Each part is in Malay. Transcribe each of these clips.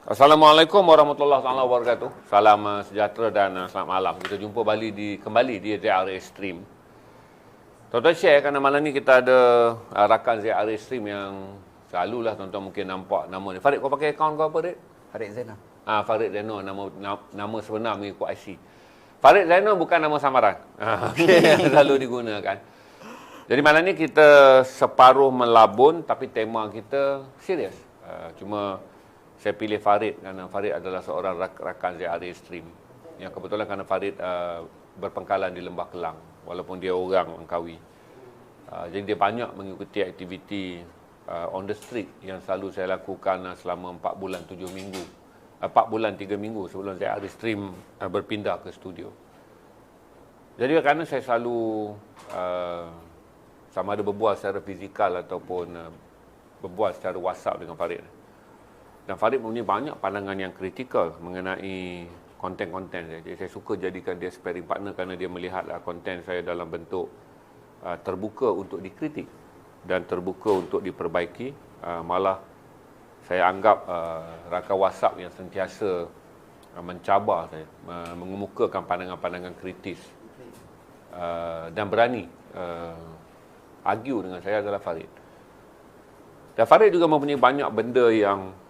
Assalamualaikum warahmatullahi wabarakatuh. Salam sejahtera dan selamat malam. Kita jumpa kembali di ZRA Stream. Tuan-tuan share kerana malam ni kita ada rakan ZRA Stream yang selalulah tuan-tuan mungkin nampak nama ni. Farid, kau pakai akaun kau apa, Farid? Farid Zainal. Farid Zainal, nama sebenar mengikut IC. Farid Zainal bukan nama samaran. Yang selalu digunakan. Jadi malam ni kita separuh melabun tapi tema kita serius. Cuma saya pilih Farid kerana Farid adalah seorang rakan ZRA Stream. Yang kebetulan kerana Farid berpengkalan di Lembah Kelang walaupun dia orang Langkawi. Jadi dia banyak mengikuti aktiviti on the street yang selalu saya lakukan selama 4 bulan 7 minggu. 4 bulan 3 minggu sebelum ZRA Stream berpindah ke studio. Jadi kerana saya selalu sama ada berbual secara fizikal ataupun berbual secara WhatsApp dengan Farid. Dan Farid mempunyai banyak pandangan yang kritikal mengenai konten-konten saya. Jadi saya suka jadikan dia sparring partner kerana dia melihat konten saya dalam bentuk terbuka untuk dikritik dan terbuka untuk diperbaiki. Malah saya anggap rakan WhatsApp yang sentiasa mencabar saya, mengemukakan pandangan-pandangan kritis dan berani argue dengan saya adalah Farid. Dan Farid juga mempunyai banyak benda yang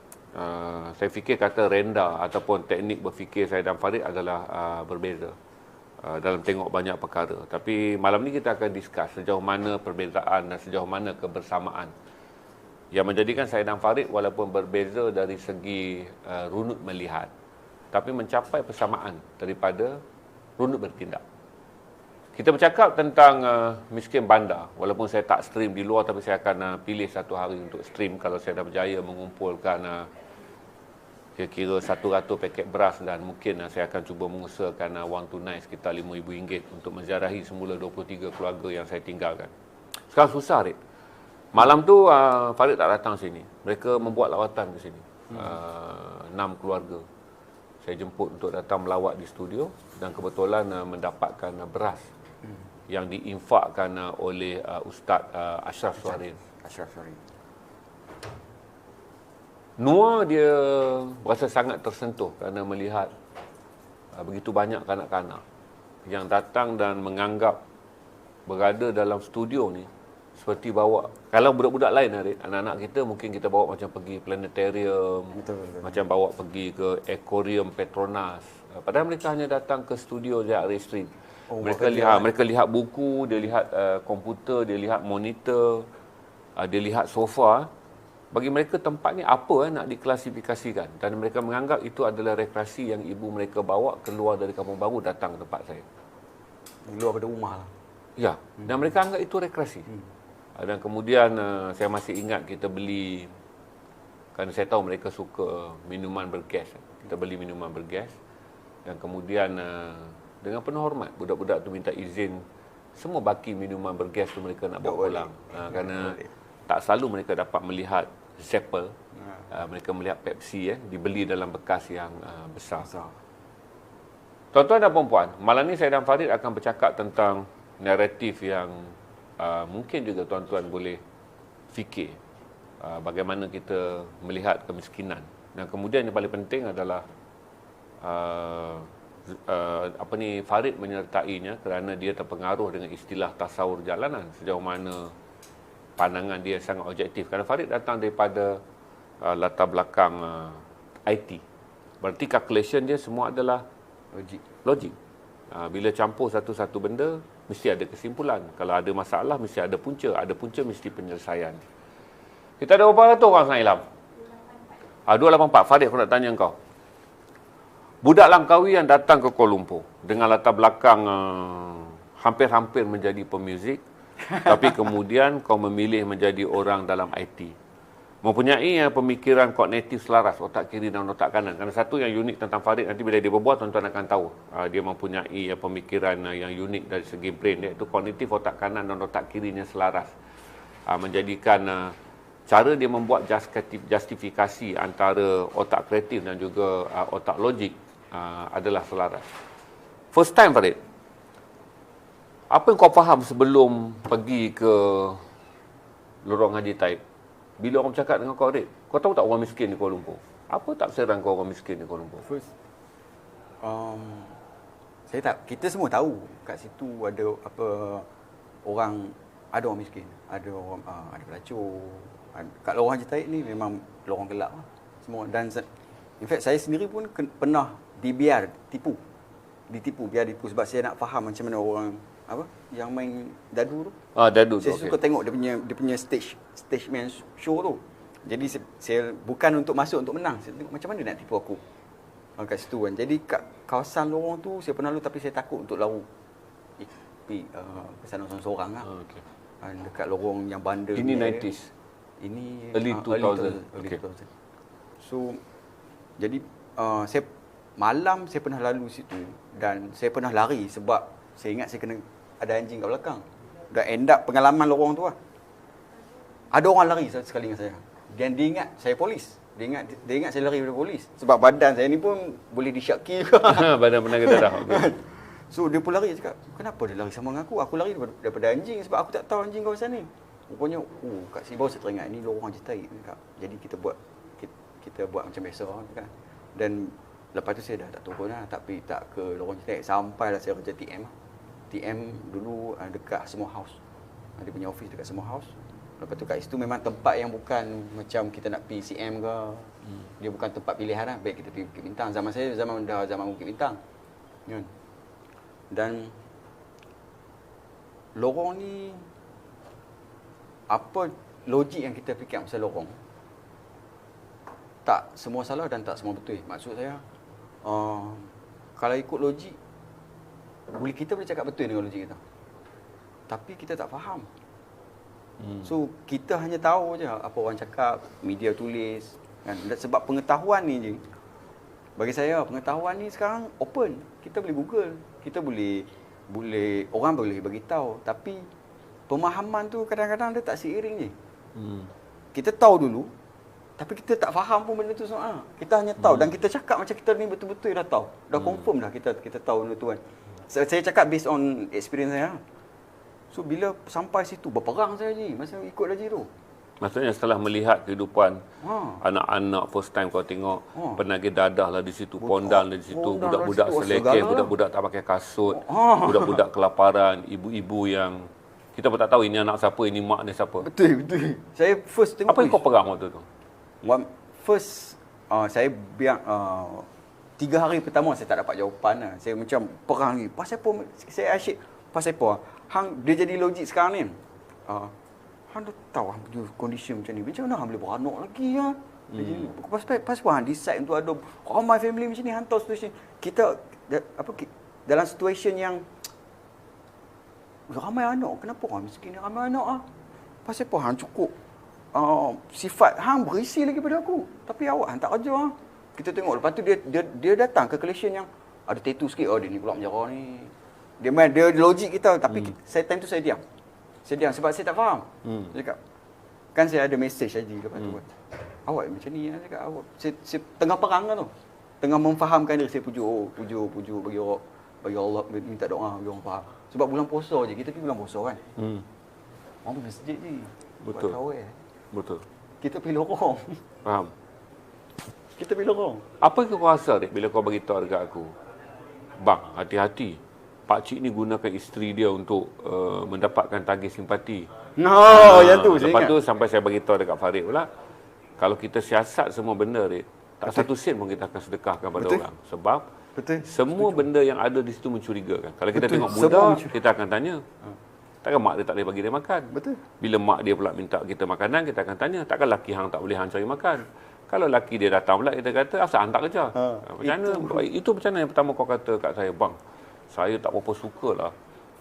saya fikir kata rendah ataupun teknik berfikir saya dan Farid adalah berbeza dalam tengok banyak perkara. Tapi malam ni kita akan discuss sejauh mana perbezaan dan sejauh mana kebersamaan yang menjadikan saya dan Farid walaupun berbeza dari segi runut melihat, tapi mencapai persamaan daripada runut bertindak. Kita bercakap tentang miskin bandar. Walaupun saya tak stream di luar, tapi saya akan pilih satu hari untuk stream kalau saya dah berjaya mengumpulkan kira-kira 100 paket beras dan mungkin saya akan cuba mengusahakan wang tunai sekitar RM5,000 untuk menziarahi semula 23 keluarga yang saya tinggalkan. Sekarang susah, Rik. Malam tu Farid tak datang sini. Mereka membuat lawatan ke sini. 6 keluarga. Saya jemput untuk datang melawat di studio dan kebetulan mendapatkan beras yang diinfakkan oleh Ustaz Ashraf Suharin. Noah dia rasa sangat tersentuh kerana melihat begitu banyak kanak-kanak yang datang dan menganggap berada dalam studio ni seperti bawa, kalau budak-budak lain, anak-anak kita mungkin kita bawa macam pergi planetarium, betul. Macam bawa pergi ke aquarium Petronas. Padahal mereka hanya datang ke studio ZRA Stream. Mereka lihat buku, dia lihat komputer, dia lihat monitor, dia lihat sofa. Bagi mereka tempat ni apa nak diklasifikasikan, dan mereka menganggap itu adalah rekreasi yang ibu mereka bawa keluar dari kampung baru datang ke tempat saya. Luar pada rumah lah. Ya, dan mereka anggap itu rekreasi. Dan kemudian saya masih ingat kita beli, kerana saya tahu mereka suka minuman bergas. Kita beli minuman bergas dan kemudian dengan penuh hormat budak-budak tu minta izin semua baki minuman bergas tu mereka nak bawa pulang. Kerana tak selalu mereka dapat melihat Zeppel, mereka melihat Pepsi dibeli dalam bekas yang besar. Tuan-tuan dan puan-puan, malam ni saya dan Farid akan bercakap tentang naratif yang mungkin juga tuan-tuan boleh fikir bagaimana kita melihat kemiskinan. Dan kemudian yang paling penting adalah Farid menyertainya kerana dia terpengaruh dengan istilah tasawur jalanan, sejauh mana pandangan dia sangat objektif. Kerana Farid datang daripada latar belakang IT. Berarti calculation dia semua adalah logik. Bila campur satu-satu benda, mesti ada kesimpulan. Kalau ada masalah, mesti ada punca. Ada punca, mesti penyelesaian. Kita ada berapa ratus orang sekarang, Ilham? 284. Farid, aku nak tanya kau. Budak Langkawi yang datang ke Kuala Lumpur dengan latar belakang hampir-hampir menjadi pemuzik, tapi kemudian kau memilih menjadi orang dalam IT. Mempunyai pemikiran kognitif selaras, otak kiri dan otak kanan. Kerana satu yang unik tentang Farid, nanti bila dia berbual, tuan-tuan akan tahu. Dia mempunyai pemikiran yang unik dari segi brain dia. Itu kognitif otak kanan dan otak kirinya selaras. Menjadikan cara dia membuat justifikasi antara otak kreatif dan juga otak logik adalah selaras. First time, Farid, apa yang kau faham sebelum pergi ke Lorong Haji Taib? Bila orang bercakap dengan kau, Red, kau tahu tak orang miskin di Kuala Lumpur? Apa taksiran kau orang miskin di Kuala Lumpur? First, kita semua tahu kat situ ada ada orang miskin, ada orang ada pelacur. Kat lorong Haji Taib ni memang lorong gelap lah semua. Dan in fact saya sendiri pun pernah ditipu sebab saya nak faham macam mana orang yang main dadu tu. Dadu tu. Saya suka tengok dia punya stage man show tu. Jadi saya bukan untuk masuk untuk menang, saya tengok macam mana dia nak tipu aku. Kat situ kan. Jadi kat kawasan lorong tu saya pernah lalu tapi saya takut untuk lalu kesana seorang-seorang lah. Okay. Dekat lorong yang bandar. Ini 90s. Ini early 2000. Okay. So jadi malam saya pernah lalu situ dan saya pernah lari sebab saya ingat saya kena ada anjing kat belakang. Dan end up pengalaman lorong tu lah. Ada orang lari sekali dengan saya. Dan dia ingat saya polis. Dia ingat saya lari daripada polis. Sebab badan saya ni pun boleh disyaki. Badan penaga dadah. Okay. So dia pun lari, cakap, kenapa dia lari sama dengan aku? Aku lari daripada anjing sebab aku tak tahu anjing kawasan ni. Rupanya, kat sini baru saya teringat, ni lorong Haji Taib. Jadi kita buat macam biasa. Kan? Dan lepas tu saya dah tak turun lah, tapi tak ke lorong Haji Taib. Sampailah saya kerja TM. TM dulu dekat semua house. Dia punya office dekat semua house. Lepas tu kat situ memang tempat yang bukan macam kita nak pergi CM ke. Dia bukan tempat pilihan lah. Baik kita pergi Bukit Bintang. Zaman saya zaman Bukit Bintang. Kan? Dan lorong ni, apa logik yang kita fikir pasal lorong, tak semua salah dan tak semua betul. Maksud saya, kalau ikut logik, kita boleh cakap betul dengan logik kita. Tapi kita tak faham. So, kita hanya tahu je apa orang cakap, media tulis. Kan? Sebab pengetahuan ni je. Bagi saya, pengetahuan ni sekarang open. Kita boleh Google. Kita boleh orang boleh bagi tahu, tapi pemahaman tu kadang-kadang dia tak seiring je. Kita tahu dulu, tapi kita tak faham pun benda tu soal. Kita hanya tahu dan kita cakap macam kita ni betul-betul dah tahu. Dah confirm dah kita tahu benda tu kan. Saya cakap based on experience saya. So bila sampai situ berperang saya je masa ikut Haji tu. Maksudnya setelah melihat kehidupan anak-anak first time kau tengok penagih dadah lah di situ, pondal lah di situ, budak-budak selekeh, budak-budak tak pakai kasut, budak-budak kelaparan, ibu-ibu yang kita pun tak tahu ini anak siapa, ini mak dia siapa. Betul. Saya first tengok. Apa yang kau perang waktu tu? First saya biar 3 hari pertama saya tak dapat jawapan lah. Saya macam perang ni. Pasal apa saya asyik pasal apa? Dia jadi logik sekarang ni. Hang dah tahu dia kondisi macam ni. Macam mana hang boleh beranak lagi ya? Pasal hang decide untuk ada ramai family macam ni hantar situasi. Kita dalam situasi yang ramai anak. Kenapa orang miskin ni ramai anak ah? Pasal apa hang cukup sifat hang berisi lagi pada aku. Tapi awak hang tak kerja ah. Kita tengok lepas tu dia datang ke collection yang ada tattoo sikit. Oh dia ni pula penjara ni. Dia logik kita tapi time tu saya diam. Saya diam sebab saya tak faham. Saya cakap, kan saya ada message Haji lepas tu. Awak macam ni, saya cakap, awak. Saya tengah perang kan tu. Tengah memfahamkan dia, saya pujuk bagi Allah, minta doa, bagi orang faham. Sebab bulan puasa je, kita pergi bulan puasa kan. Orang pergi masjid je. Betul. Betul. Kita pergi lorong. Faham. Kita pergi lorong. Apa yang kau rasa bila kau beritahu dekat aku? Bang, hati-hati. Pakcik ni gunakan isteri dia untuk mendapatkan tagih simpati. Yang tu saya lepas ingat. tu sampai saya beritahu dekat Farid pula, kalau kita siasat semua benda ni, tak satu sen pun kita akan sedekahkan pada orang. Sebab semua benda yang ada di situ mencurigakan. Kalau kita tengok budak, kita akan tanya, takkan mak dia tak boleh bagi dia makan? Betul. Bila mak dia pula minta kita makanan, kita akan tanya, takkan laki hang tak boleh hang cari makan? Kalau laki dia datang pula, kita kata, asal hang tak kerja? Macam mana? Itu macam mana yang pertama kau kata kat saya, bang, saya tak berapa sukalah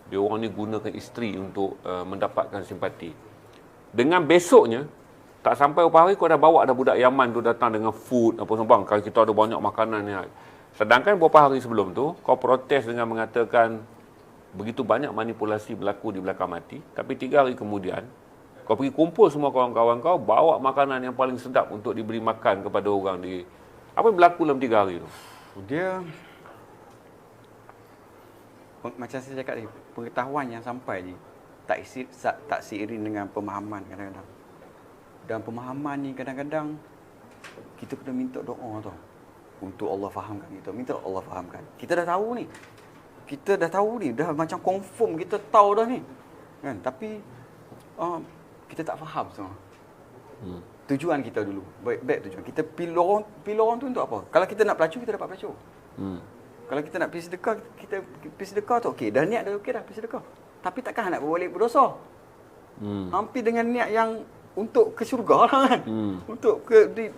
dia orang ni gunakan isteri untuk mendapatkan simpati. Dengan besoknya, tak sampai beberapa hari kau dah bawa dah budak Yaman tu datang dengan food apa semua, bang, kalau kita ada banyak makanan ni. Sedangkan beberapa hari sebelum tu kau protes dengan mengatakan begitu banyak manipulasi berlaku di belakang mati, tapi 3 hari kemudian kau pergi kumpul semua kawan-kawan kau, bawa makanan yang paling sedap untuk diberi makan kepada orang di. Apa yang berlaku dalam 3 hari tu? Dia macam saya cakap tadi, pengetahuan yang sampai ni tak seiring dengan pemahaman kadang-kadang. Dan pemahaman ni kadang-kadang kita kena minta doa tau. Untuk Allah fahamkan kita. Minta Allah fahamkan. Kita dah tahu ni. Kita dah tahu ni. Dah macam confirm kita tahu dah ni. Kan? Tapi kita tak faham semua. Tujuan kita dulu. Baik tujuan. Kita pilih orang tu untuk apa? Kalau kita nak pelacur, kita dapat pelacur. Kalau kita nak pergi sedekah, kita pergi sedekah tu okey. Dah niat dah okey dah pergi sedekah. Tapi takkan nak berbalik berdosa. Hampir dengan niat yang untuk ke syurga lah kan. Untuk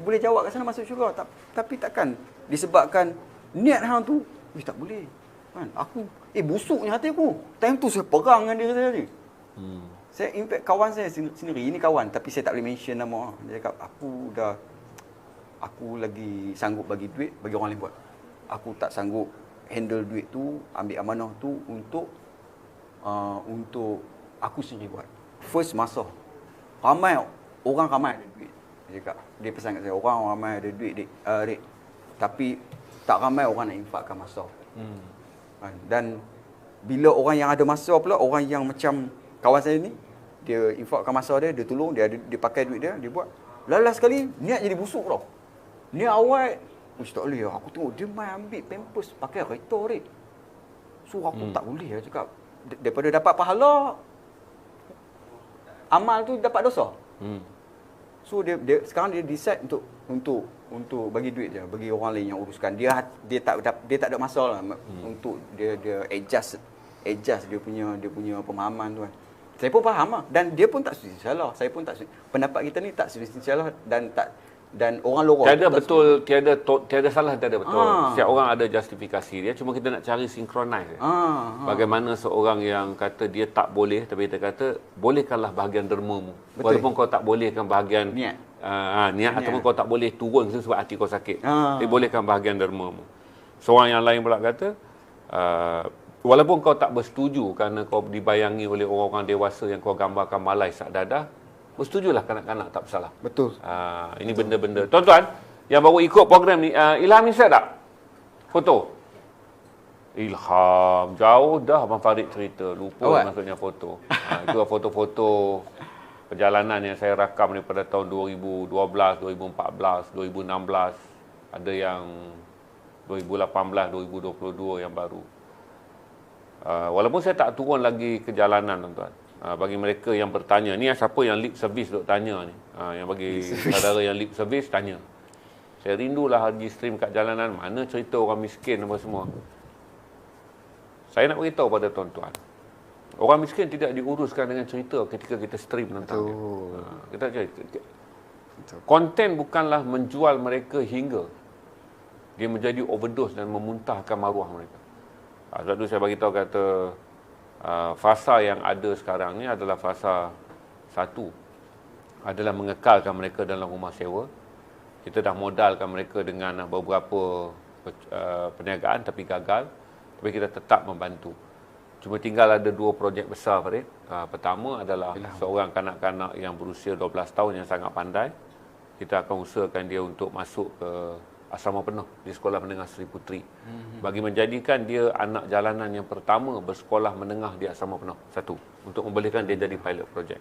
boleh jawab kat sana masuk syurga. Tapi takkan disebabkan niat hang tu, tak boleh. Kan? Aku busuknya hati aku. Time tu saya perang dengan diri saya ni. Saya impact kawan saya sendiri. Ini kawan tapi saya tak boleh mention nama. Dia cakap aku lagi sanggup bagi duit bagi orang lain buat. Aku tak sanggup handle duit tu, ambil amanah tu untuk aku sendiri buat. First masa orang ramai ada duit. Dia pesan kat saya, orang ramai ada duit Rik. Tapi tak ramai orang nak infakkan masa. Dan bila orang yang ada masa pula, orang yang macam kawan saya ni, dia infakkan masa dia tolong, dia pakai duit dia buat. Last sekali niat jadi busuk tau. Niat awal, tak boleh. Aku tengok dia main ambil pampers pakai kereta Rik. So aku tak boleh cakap. Daripada dapat pahala, amal tu dapat dosa. So dia sekarang dia decide untuk bagi duit je bagi orang lain yang uruskan. Dia tak ada masalah untuk dia adjust dia punya pemahaman tu kan. Saya pun faham lah dan dia pun tak setuju salah. Saya pun tak setuju. Pendapat kita ni tak setuju salah dan orang luar tiada salah, tiada betul. Setiap orang ada justifikasi dia, cuma kita nak cari synchronize. Bagaimana seorang yang kata dia tak boleh tapi dia kata bolehkanlah bahagian dermamu. Walaupun kau tak bolehkan bahagian niat ataupun kau tak boleh turun sebab hati kau sakit. Tapi bolehkan bahagian dermamu. Seorang yang lain pula kata walaupun kau tak bersetuju kerana kau dibayangi oleh orang-orang dewasa yang kau gambarkan malai sak dadah, bersetujulah kanak-kanak tak bersalah. Betul. Ini benda-benda. Tuan-tuan, yang baru ikut program ni, Ilham Insert tak? Foto? Ilham, jauh dah Abang Farid cerita. Lupa maksudnya foto. Itu foto-foto perjalanan yang saya rakam daripada tahun 2012, 2014, 2016. Ada yang 2018, 2022 yang baru. Walaupun saya tak turun lagi ke jalanan, tuan-tuan. Bagi mereka yang bertanya, ni siapa yang lip service duk tanya ni? Yang bagi saudara yang lip service tanya. Saya rindulah haji stream kat jalanan, mana cerita orang miskin apa semua. Saya nak beritahu pada tuan-tuan, orang miskin tidak diuruskan dengan cerita ketika kita stream tentang dia. Konten bukanlah menjual mereka hingga dia menjadi overdose dan memuntahkan maruah mereka. Sebab tu saya bagi tahu kata fasa yang ada sekarang ni adalah fasa satu adalah mengekalkan mereka dalam rumah sewa. Kita dah modalkan mereka dengan beberapa perniagaan tapi gagal. Tapi kita tetap membantu. Cuma tinggal ada 2 projek besar, Farid. Pertama adalah seorang kanak-kanak yang berusia 12 tahun yang sangat pandai. Kita akan usahakan dia untuk masuk ke asrama penuh di Sekolah Menengah Seri Puteri. Bagi menjadikan dia anak jalanan yang pertama bersekolah menengah di asrama penuh. Satu, untuk membolehkan dia jadi pilot project.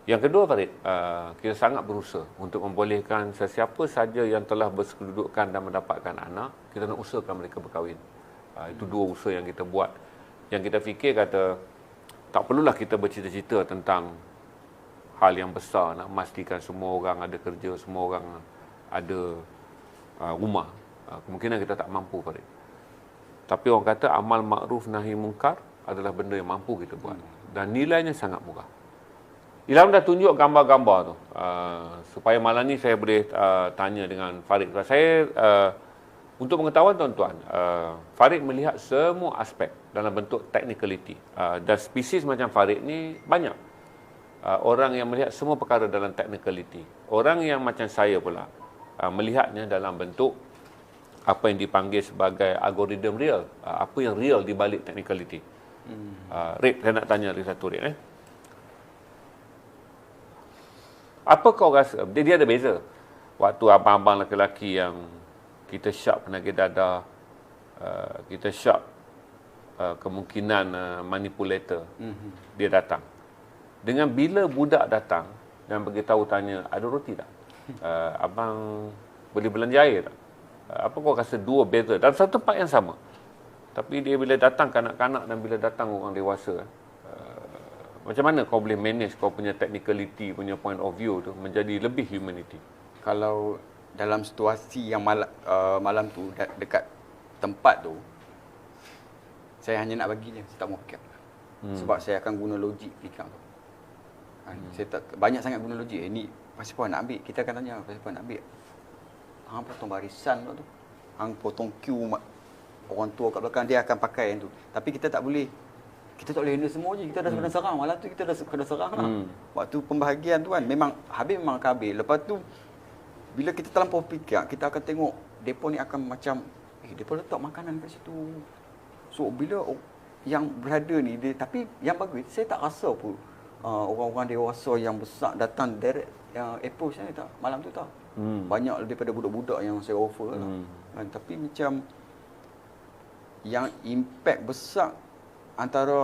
Yang kedua, Farid, kita sangat berusaha untuk membolehkan sesiapa saja yang telah berkedudukan dan mendapatkan anak, kita nak usahakan mereka berkahwin. Itu 2 usaha yang kita buat. Yang kita fikir kata, tak perlulah kita bercita-cita tentang hal yang besar, nak memastikan semua orang ada kerja, semua orang ada rumah. Kemungkinan kita tak mampu, Farid. Tapi orang kata amal makruf nahi mungkar adalah benda yang mampu kita buat. Dan nilainya sangat murah. Ilham dah tunjuk gambar-gambar tu. Supaya malam ni saya boleh tanya dengan Farid. Saya, untuk pengetahuan tuan-tuan, Farid melihat semua aspek dalam bentuk technicality. Dan spesies macam Farid ni banyak. Orang yang melihat semua perkara dalam technicality. Orang yang macam saya pula, melihatnya dalam bentuk apa yang dipanggil sebagai algoritma real. Apa yang real di balik technicality. Rik, saya nak tanya lagi satu, Rik. Apa kau rasa? Dia ada beza. Waktu abang-abang lelaki yang kita syak penagih dadah, kita syak kemungkinan manipulator, dia datang. Dengan bila budak datang dan beritahu tanya, ada roti tak? abang boleh belanja air tak? Apa kau rasa dua beza dalam satu tempat yang sama? Tapi dia bila datang kanak-kanak dan bila datang orang dewasa, macam mana kau boleh manage kau punya technicality, punya point of view tu menjadi lebih humanity? Kalau dalam situasi yang malam tu dekat tempat tu, saya hanya nak bagi je, saya tak mau pick up. Sebab saya akan guna logik pick up tu. Saya tak banyak sangat guna logik. Ini pasal apa nak ambil? Kita akan tanya pasal apa nak ambil. Hang potong barisan tu. Hang potong queue orang tua kat belakang, dia akan pakai yang tu. Tapi kita tak boleh handle semua je. Kita dah kena serang. Malam tu kita dah kena serang lah. Waktu pembahagian tu kan memang memang akan habis. Lepas tu bila kita terlampau fikir, kita akan tengok depa ni akan macam depa letak makanan kat situ. So bila yang berada ni dia, tapi yang bagus saya tak rasa pun orang-orang dewasa yang besar datang direct yang approach saya tak malam tu tak. Banyak daripada budak-budak yang saya offer lah. Kan, tapi macam yang impact besar antara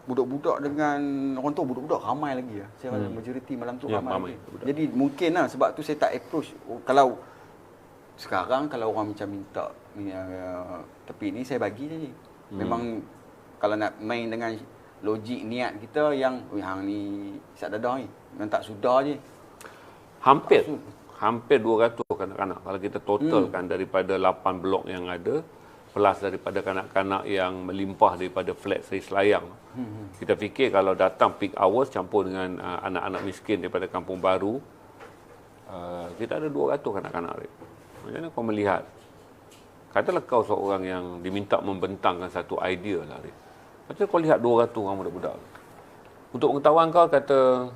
budak-budak dengan orang tua, budak-budak ramai lagi lah. Saya rasa majoriti malam tu ramai lagi. Jadi mungkin lah sebab tu saya tak approach. Kalau sekarang kalau orang macam minta tapi ni saya bagi je. Memang kalau nak main dengan logik niat kita yang hang ni isap dadah ni memang tak sudah je. Hampir 200 kanak-kanak kalau kita totalkan daripada 8 blok yang ada plus daripada kanak-kanak yang melimpah daripada flat Seri Selayang. Kita fikir kalau datang peak hours campur dengan anak-anak miskin daripada Kampung Baru, kita ada 200 kanak-kanak. Macam mana kau melihat? Katalah kau seorang yang diminta membentangkan satu idea lah. Macam kau lihat 200 orang budak-budak. Untuk pengetahuan kau kata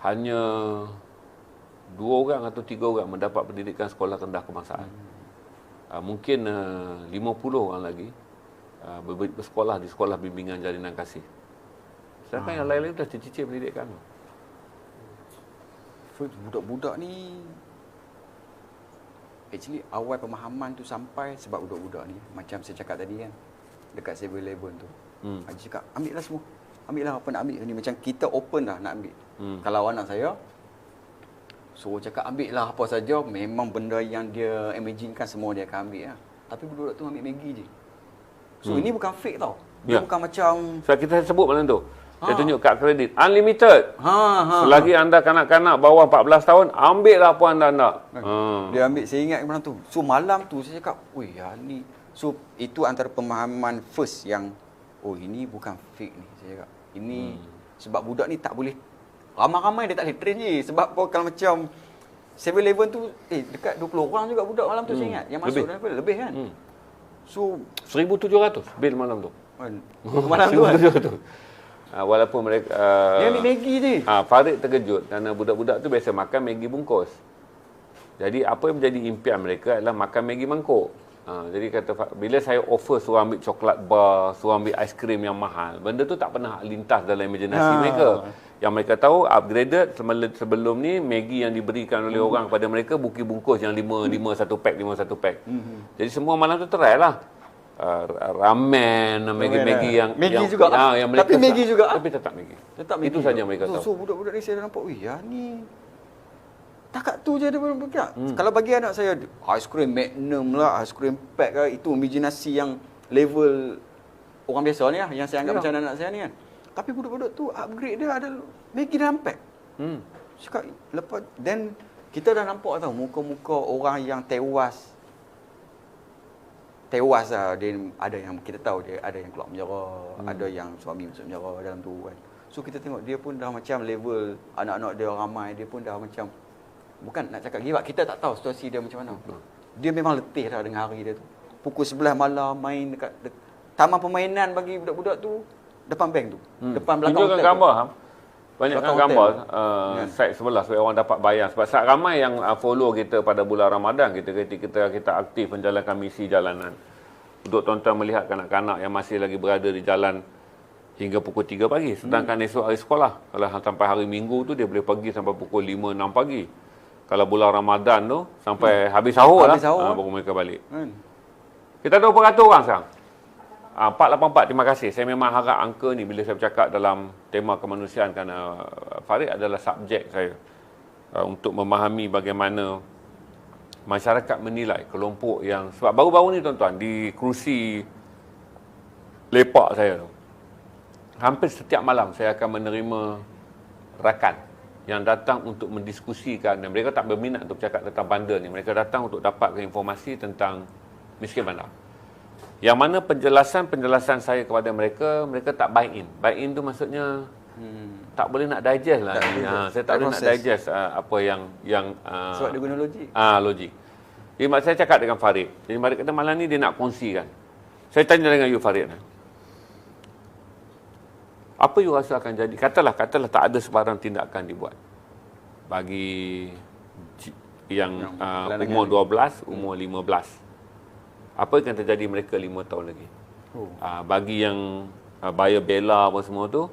hanya 2 orang atau 3 orang mendapat pendidikan sekolah rendah kebangsaan. Mungkin 50 orang lagi bersekolah di sekolah bimbingan jalinan kasih. Sedangkan yang lain-lain dah cicir pendidikan. Budak-budak ni actually awal pemahaman tu sampai sebab budak-budak ni macam saya cakap tadi kan dekat 7-Eleven tu. Dia cakap ambillah semua. Ambillah apa nak ambil ni, macam kita open dah nak ambil. Kalau anak saya suruh cakap ambil lah apa saja, memang benda yang dia imaginekan semua dia akan ambil lah. Tapi budak-budak tu ambil Maggi je. So ini bukan fake tau. Dia bukan macam sebab kita sebut malam tu. Dia tunjuk kad kredit unlimited. Selagi anda kanak-kanak bawah 14 tahun, ambil lah apa anda nak. Dia ambil, saya ingat malam tu. So malam tu saya cakap, "Oi, ni." So itu antara pemahaman first yang ini bukan fake ni. Saya cakap, ini sebab budak ni tak boleh ramai-ramai dia tak boleh train je. Sebab kalau macam 7-Eleven tu dekat 20 orang juga budak malam tu saya ingat yang masuk daripada lebih kan. So 1,700 bil malam tu. Malam tu kan. 1,700. Walaupun mereka dia ambil Maggi je. Farid terkejut kerana budak-budak tu biasa makan Maggi bungkus. Jadi apa yang menjadi impian mereka adalah makan Maggi mangkuk. Jadi kata bila saya offer suruh ambil coklat bar, suruh ambil aiskrim yang mahal, benda tu tak pernah lintas dalam imaginasi mereka. Yang mereka tahu upgraded sebelum ni Maggi yang diberikan oleh orang kepada mereka bungkus yang 5 satu pack. Jadi semua malam tu try lah. Ramen, Maggi yang Maggi juga. Yang mereka tapi Maggi juga. Tapi tetap Maggi. Itu saja mereka tahu. So budak-budak ni saya nampak, ni takat tu je dia berfikir. Kalau bagi anak saya aiskrim Magnum lah, aiskrim pack lah, itu imaginasi yang level orang biasa ni lah, yang saya anggap macam anak saya ni kan. Tapi budak-budak tu upgrade dia ada Maggi dalam pack. Cakap lepas then kita dah nampak tahu muka-muka orang yang tewas lah. Dia ada yang kita tahu dia ada yang keluar penjara, ada yang suami masuk penjara dalam tu kan. So kita tengok dia pun dah macam level anak-anak dia ramai, dia pun dah macam bukan nak cakap give up, kita tak tahu situasi dia macam mana. Dia memang letih dah dengan hari dia tu. Pukul 11 malam main dekat taman permainan bagi budak-budak tu depan bank tu. Depan belakang tunjukkan gambar banyakkan gambar site sebelah supaya orang dapat bayang. Sebab saat ramai yang follow kita pada bulan Ramadan, kita aktif menjalankan misi jalanan. Untuk tuan-tuan melihat kanak-kanak yang masih lagi berada di jalan hingga pukul 3 pagi. Sedangkan esok hari sekolah, kalau sampai hari Minggu tu dia boleh pergi sampai pukul 5, 6 pagi. Kalau bulan Ramadan tu sampai habis sahur baru mereka balik. Kita ada berapa ratus orang sekarang? 484, terima kasih. Saya memang harap angka ni bila saya bercakap dalam tema kemanusiaan kerana Farid adalah subjek saya. untuk memahami bagaimana masyarakat menilai kelompok yang, sebab baru-baru ni tuan-tuan di kerusi lepak saya tu, hampir setiap malam saya akan menerima rakan yang datang untuk mendiskusikan, dan mereka tak berminat untuk cakap tentang bandar ni, mereka datang untuk dapatkan informasi tentang miskin bandar. Yang mana penjelasan saya kepada mereka, mereka tak buy in. Buy in tu maksudnya tak boleh nak digest lah. Saya tak boleh nak digest apa yang sebab dia guna logik. Logik. Jadi saya cakap dengan Farid. Jadi Farid kata malam ni dia nak kongsikan. Saya tanya dengan you Farid. Apa you rasa akan jadi? Katalah tak ada sebarang tindakan dibuat bagi yang umur 12, umur 15. Apa yang akan terjadi mereka 5 tahun lagi? Bagi yang bayar bela apa semua tu,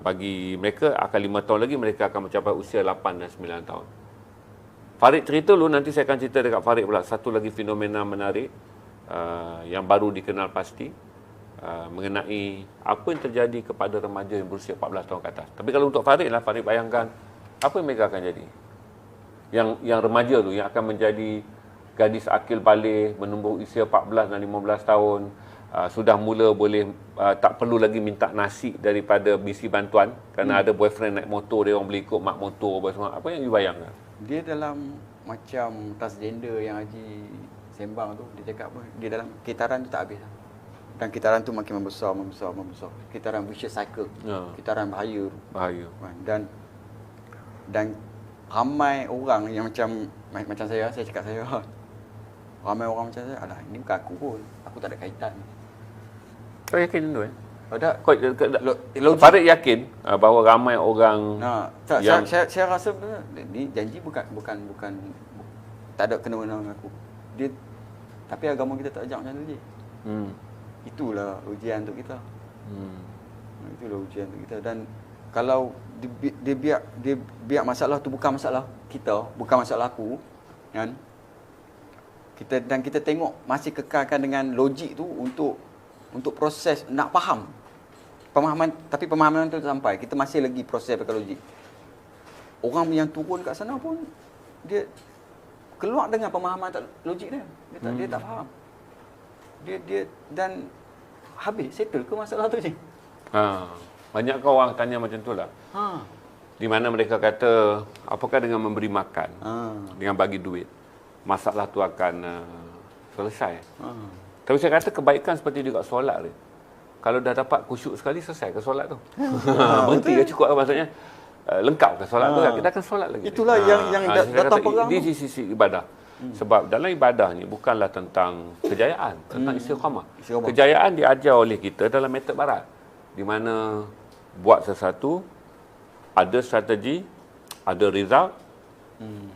bagi mereka akan 5 tahun lagi mereka akan mencapai usia 8 dan 9 tahun. Farid cerita dulu, nanti saya akan cerita dekat Farid pula satu lagi fenomena menarik yang baru dikenal pasti mengenai apa yang terjadi kepada remaja yang berusia 14 tahun ke atas. Tapi kalau untuk Farid lah, Farid bayangkan apa yang mereka akan jadi. Yang remaja tu yang akan menjadi gadis akil balik, menumbuk usia 14 dan 15 tahun, sudah mula boleh tak perlu lagi minta nasi daripada misi bantuan kerana ada boyfriend naik motor, dia orang boleh ikut mak motor apa semua. Apa yang you bayangkan? Dia dalam macam transgender yang Haji sembang tu, dia cakap apa? Dia dalam kitaran tu tak habis. Dan kitaran tu makin membesar. Kitaran vicious cycle. Kitaran bahaya. Dan ramai orang yang macam saya cakap saya. Ramai orang macam saya, alah ini bukan aku pun. Aku tak ada kaitan. Kau yakin tu Tak. Farid yakin bahawa ramai orang yang saya rasa ni janji bukan tak ada kena-mena dengan aku. Dia tapi agama kita tak ajak macam tu je. Itulah ujian untuk kita. Itulah ujian untuk kita. Dan kalau dia biar masalah tu bukan masalah kita, bukan masalah aku, kan? Kita tengok masih kekalkan dengan logik tu untuk proses nak faham. Pemahaman tu sampai. Kita masih lagi proses pakai logik. Orang yang turun kat sana pun dia keluar dengan pemahaman tak logik dia. Dia tak faham. Dia dan habis settle ke masalah tu je. Banyak orang tanya macam tu lah. Di mana mereka kata apakah dengan memberi makan, dengan bagi duit, masalah tu akan selesai. Tapi saya kata kebaikan seperti juga solat dia. Kalau dah dapat khusyuk sekali, selesai ke solat tu? Berhenti ke cukup ke maksudnya? Lengkap ke solat tu? Kita akan solat lagi. Itulah yang datang perang. Di sisi ibadah. Sebab dalam ibadah ni bukanlah tentang kejayaan, tentang istiqamah. Kejayaan diajar oleh kita dalam metod barat. Di mana buat sesuatu, ada strategi, ada result,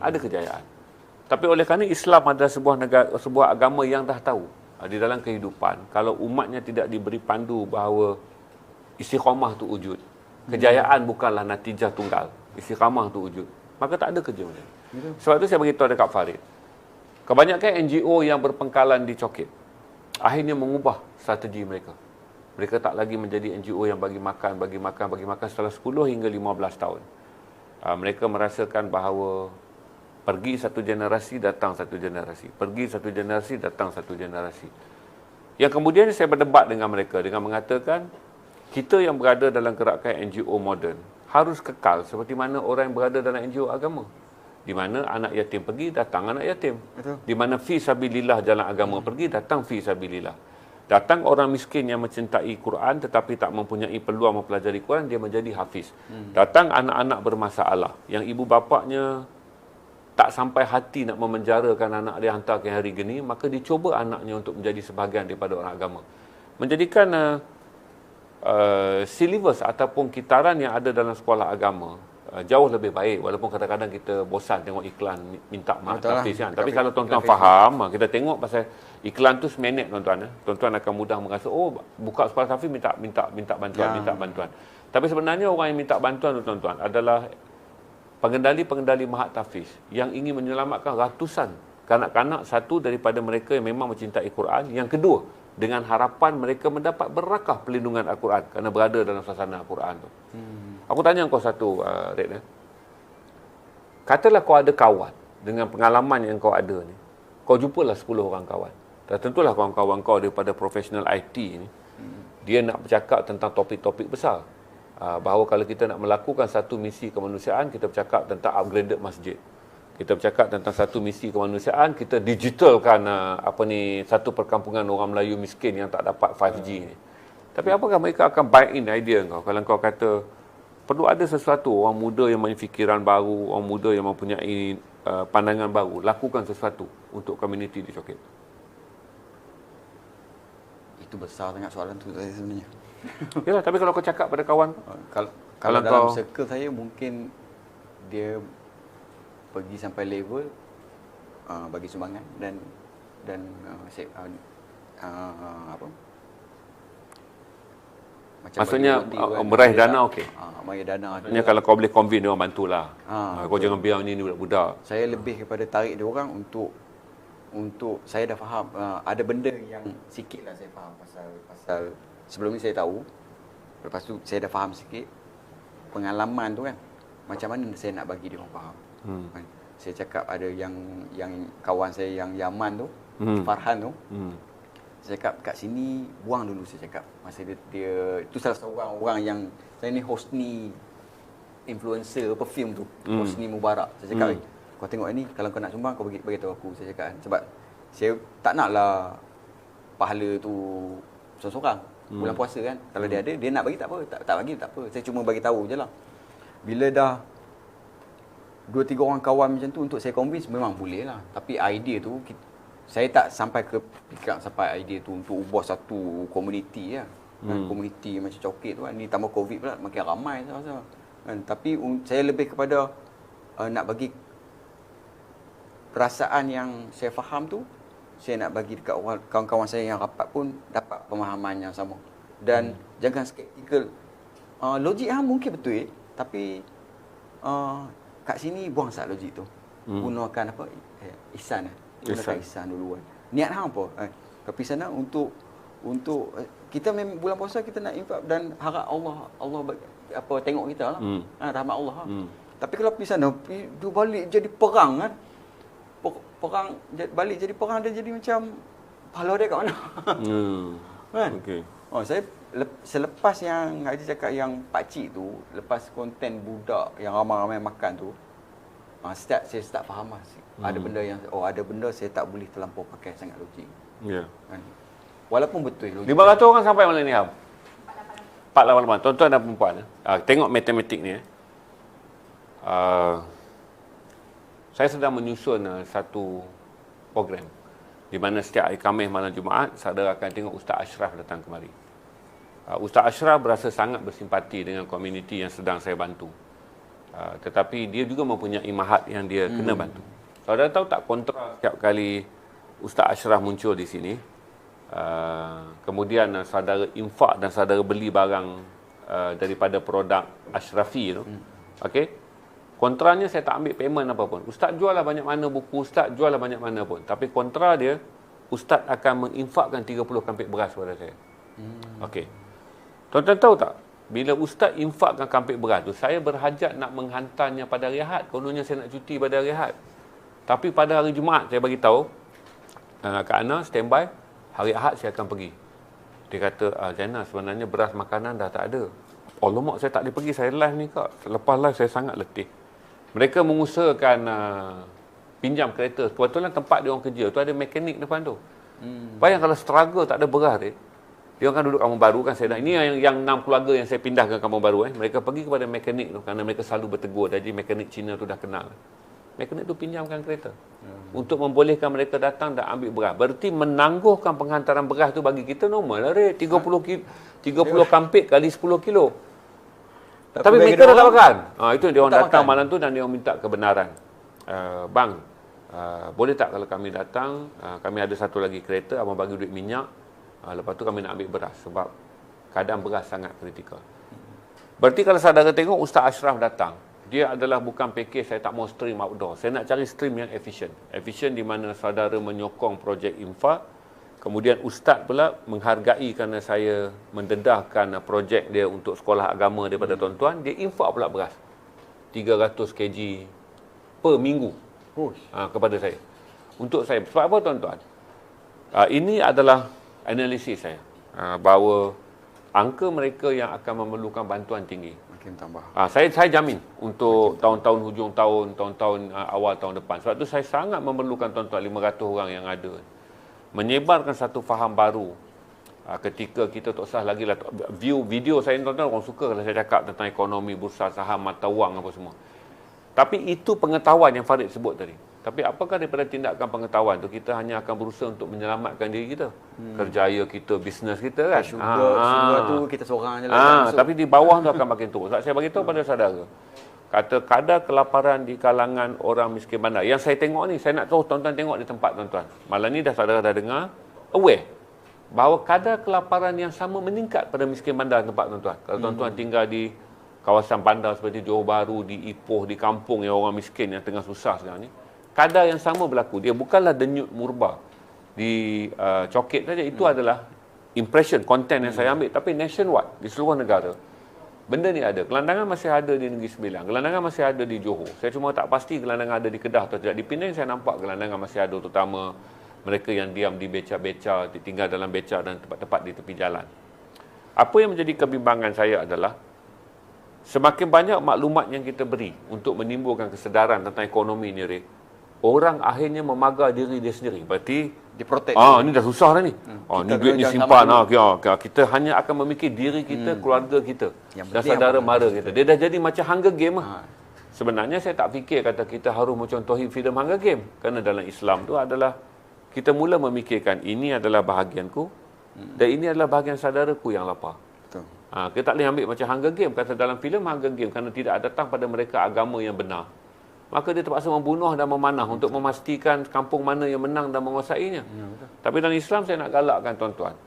ada kejayaan. Tapi oleh kerana Islam adalah sebuah agama yang dah tahu di dalam kehidupan, kalau umatnya tidak diberi pandu bahawa istiqamah tu wujud, kejayaan bukanlah natijah tunggal, istiqamah tu wujud, maka tak ada kerja macam ni. Sebab tu saya beritahu dekat Farid, kebanyakan NGO yang berpengkalan di Coket akhirnya mengubah strategi mereka. Mereka tak lagi menjadi NGO yang bagi makan setelah 10 hingga 15 tahun. Mereka merasakan bahawa pergi satu generasi, datang satu generasi. Pergi satu generasi, datang satu generasi. Yang kemudian saya berdebat dengan mereka dengan mengatakan, kita yang berada dalam gerakan NGO moden harus kekal seperti mana orang yang berada dalam NGO agama. Di mana anak yatim pergi, datang anak yatim. Betul. Di mana fi sabilillah jalan agama pergi, datang fi sabilillah. Datang orang miskin yang mencintai Quran tetapi tak mempunyai peluang mempelajari Quran, dia menjadi hafiz. Datang anak-anak bermasalah yang ibu bapaknya tak sampai hati nak memenjarakan anak dia, hantar ke hari geni, maka dicuba anaknya untuk menjadi sebahagian daripada orang agama. Menjadikan syllabus ataupun kitaran yang ada dalam sekolah agama jauh lebih baik, walaupun kadang-kadang kita bosan tengok iklan minta hafiz kan. Tapi kalau tuan-tuan faham, kita tengok pasal iklan tu seminit tuan-tuan. Tuan-tuan akan mudah merasa, oh buka sekolah tahfiz minta bantuan. Tapi sebenarnya orang yang minta bantuan tu tuan-tuan adalah pengendali-pengendali mahat tahfiz yang ingin menyelamatkan ratusan kanak-kanak, satu daripada mereka yang memang mencintai Quran, yang kedua dengan harapan mereka mendapat berakah pelindungan Al-Quran kerana berada dalam suasana Al-Quran tu. Aku tanya kau satu, Red, katalah kau ada kawan dengan pengalaman yang kau ada ni. Kau jumpalah 10 orang kawan. Dan tentulah kawan-kawan kau daripada profesional IT ni, dia nak bercakap tentang topik-topik besar. Bahawa kalau kita nak melakukan satu misi kemanusiaan, kita bercakap tentang upgraded masjid. Kita bercakap tentang satu misi kemanusiaan, kita digitalkan satu perkampungan orang Melayu miskin yang tak dapat 5G ni. Tapi apakah mereka akan buy in idea kau kalau kau kata perlu ada sesuatu, orang muda yang mempunyai fikiran baru, orang muda yang mempunyai pandangan baru, lakukan sesuatu untuk komuniti di Choket? Itu besar sangat soalan tu saya sebenarnya. Yalah, tapi kalau kau cakap pada kawan, kalau dalam circle saya mungkin dia pergi sampai level bagi sumbangan dan macam maksudnya meraih dana okey. Meraih dana. Maksudnya kalau kau boleh convince dia orang bantulah. Kau jangan biar ni budak-budak. Saya lebih kepada tarik dia orang untuk saya dah faham ada benda yang sikit lah saya faham pasal sebelum ni saya tahu, lepas tu saya dah faham sikit pengalaman tu kan, macam mana saya nak bagi dia orang faham. Kan? Saya cakap ada yang kawan saya yang Yaman tu, Farhan tu, saya cakap kat sini buang dulu, saya cakap masa dia itu salah seorang orang yang saya ni Hosni influencer perfume tu, Hosni Mubarak. Saya cakap kau tengok ni, kalau kau nak sumbang kau bagi tahu aku, saya cakap. Sebab saya tak naklah pahala tu seorang-seorang. Bulan puasa kan, kalau dia ada, dia nak bagi tak apa, tak bagi tak apa. Saya cuma bagi tahu je lah. Bila dah 2-3 orang kawan macam tu untuk saya convince, memang boleh lah. Tapi idea tu saya tak sampai ke pikiran sampai idea tu untuk ubah satu komuniti lah. Komuniti macam Choket tu kan, ni tambah Covid pula makin ramai saya rasa. Kan? Tapi saya lebih kepada nak bagi perasaan yang saya faham tu, saya nak bagi dekat kawan-kawan saya yang rapat pun dapat pemahaman yang sama. Dan jangan skeptikal. Logik mungkin betul, tapi kat sini buang sat logik tu. Gunakan apa? Ihsan. Gunakan ihsan dulu kan. Niat hang apa? Tapi sana untuk kita memang bulan puasa kita nak infak dan harap Allah tengok kita lah. Rahmat Allah lah. Tapi kalau pergi sana, dia balik jadi perang kan. Perang balik jadi perang, dia jadi macam pahala dia kat mana? Kan? Okey. Saya selepas yang Haji cakap yang pakcik tu, lepas konten budak yang ramai-ramai makan tu, saya start faham lah. Ada benda yang ada benda saya tak boleh terlampau pakai sangat logik. Ya. Kan? Walaupun betul logik. 500 orang sampai malam ni, Ham? 488. Tuan-tuan dan perempuan, tengok matematik ni. Saya sedang menyusun satu program di mana setiap hari Khamis malam Jumaat saudara akan tengok Ustaz Ashraf datang kemari. Ustaz Ashraf berasa sangat bersimpati dengan komuniti yang sedang saya bantu. Tetapi dia juga mempunyai mahat yang dia kena bantu. Saudara tahu tak kontra setiap kali Ustaz Ashraf muncul di sini, kemudian saudara infak dan saudara beli barang daripada produk Ashrafi tu. Okey? Kontranya saya tak ambil payment apa pun. Ustaz jual lah banyak mana buku, Ustaz jual lah banyak mana pun. Tapi kontra dia, Ustaz akan menginfakkan 30 kampik beras kepada saya. Okey. Tuan-tuan tahu tak? Bila Ustaz infakkan kampik beras tu, saya berhajat nak menghantarnya pada hari Ahad. Kononnya saya nak cuti pada hari Ahad. Tapi pada hari Jumaat saya bagi tahu, Kak Ana standby, hari Ahad saya akan pergi. Dia kata, Zainal sebenarnya beras makanan dah tak ada. Alamak, saya tak boleh pergi, saya live ni Kak. Lepas live saya sangat letih. Mereka mengusahakan pinjam kereta. Kebetulan tempat dia orang kerja tu ada mekanik depan tu. Bayang kalau struggle tak ada beras dia akan duduk Kampung Baru kan. Saya dah, ini yang 6 keluarga yang saya pindah ke Kampung Baru. Mereka pergi kepada mekanik tu kerana mereka selalu bertegur. Jadi mekanik Cina tu dah kenal. Mekanik tu pinjamkan kereta untuk membolehkan mereka datang dan ambil beras. Berarti menangguhkan penghantaran beras tu bagi kita normal lah, 30 kampik kali 10 kilo. Tapi mereka dah tawarkan. Itu dia orang datang malam tu dan dia orang minta kebenaran. Bang, boleh tak kalau kami datang, kami ada satu lagi kereta, abang bagi duit minyak, lepas tu kami nak ambil beras sebab keadaan beras sangat kritikal. Berarti kalau saudara tengok Ustaz Ashraf datang, dia adalah bukan package saya tak mau stream outdoor. Saya nak cari stream yang efisien. Efisien di mana saudara menyokong projek infak. Kemudian Ustaz pula menghargai kerana saya mendedahkan projek dia untuk sekolah agama daripada tuan-tuan. Dia infak pula beras. 300 kg per minggu Ush. kepada saya. Untuk saya. Sebab apa tuan-tuan? Ini adalah analisis saya. Bahawa angka mereka yang akan memerlukan bantuan tinggi. Makin tambah. Saya jamin untuk tahun-tahun hujung tahun, tahun-tahun awal tahun depan. Sebab tu saya sangat memerlukan tuan-tuan 500 orang yang ada. Menyebarkan satu faham baru. Ketika kita tak usah lagi lah view video saya tuan-tuan, orang suka kalau saya cakap tentang ekonomi, bursa, saham, mata wang apa semua. Tapi itu pengetahuan yang Farid sebut tadi. Tapi apakah daripada tindakan pengetahuan tu kita hanya akan berusaha untuk menyelamatkan diri kita, kerjaya kita, bisnes kita kan. Syurga tu kita seorang je lah. Tapi di bawah tu akan makin teruk. Sebab saya bagi tahu pada saudara. Kata kadar kelaparan di kalangan orang miskin bandar. Yang saya tengok ni, saya nak tahu tuan-tuan tengok di tempat tuan-tuan. Malam ni saudara dah dengar, aware bahawa kadar kelaparan yang sama meningkat pada miskin bandar tempat tuan-tuan. Kalau tuan-tuan tinggal di kawasan bandar seperti Johor Bahru, di Ipoh, di kampung yang orang miskin yang tengah susah sekarang ni, kadar yang sama berlaku. Dia bukanlah denyut murba di coket saja. Itu adalah impression, content yang saya ambil. Tapi nationwide, di seluruh negara, benda ni ada. Gelandangan masih ada di Negeri Sembilan. Gelandangan masih ada di Johor. Saya cuma tak pasti gelandangan ada di Kedah atau tidak. Di Penang saya nampak gelandangan masih ada, terutama mereka yang diam di beca-beca, tinggal dalam beca dan tempat-tempat di tepi jalan. Apa yang menjadi kebimbangan saya adalah semakin banyak maklumat yang kita beri untuk menimbulkan kesedaran tentang ekonomi ni, Rik, orang akhirnya memagar diri dia sendiri. Berarti diprotek. Ni dah susah dah ni. Ni duit ni simpan. Kita hanya akan memikir diri kita, keluarga kita dan saudara mara kita. Dia dah jadi macam Hunger Game lah. Sebenarnya saya tak fikir kata kita harus mencontohi filem Hunger Game. Kerana dalam Islam tu adalah kita mula memikirkan ini adalah bahagianku dan ini adalah bahagian saudaraku yang lapar. Betul. Kita tak boleh ambil macam Hunger Game. Kata dalam filem Hunger Game, kerana tidak datang pada mereka agama yang benar, maka dia terpaksa membunuh dan memanah untuk memastikan kampung mana yang menang dan menguasainya. Tapi dalam Islam saya nak galakkan tuan-tuan,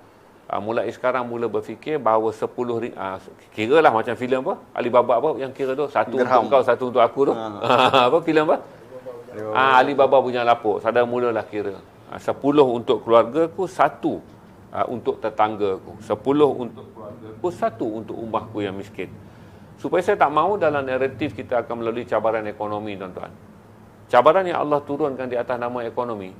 mulai sekarang mula berfikir bahawa 10 kira lah macam filem apa, Alibaba apa yang kira tu, satu Gerham. untuk kau, satu untuk aku tu. Apa filem apa? Alibaba punya lapuk. Saudara mulalah kira. 10 untuk keluargaku, 1 untuk tetanggaku. 10 untuk keluargaku, 1 untuk ummahku yang miskin. Supaya saya tak mahu dalam naratif kita akan melalui cabaran ekonomi, tuan-tuan. Cabaran yang Allah turunkan di atas nama ekonomi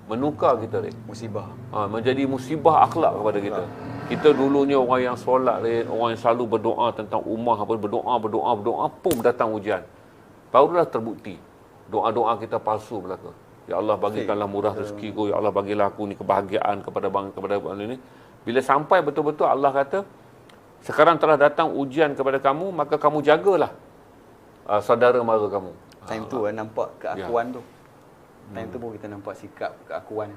menukar kita, Rik. Musibah. Menjadi musibah akhlak kepada kita. Kita dulunya orang yang solat, orang yang selalu berdoa tentang ummah, berdoa, pum datang ujian. Barulah terbukti doa-doa kita palsu belaka. Ya Allah, bagikanlah murah rezekiku. Ya Allah, bagilah aku ni kebahagiaan kepada ini. Bila sampai betul-betul Allah kata, sekarang telah datang ujian kepada kamu, maka kamu jagalah saudara mara kamu. Time tu nampak keakuan tu. Time tu pun kita nampak sikap keakuan.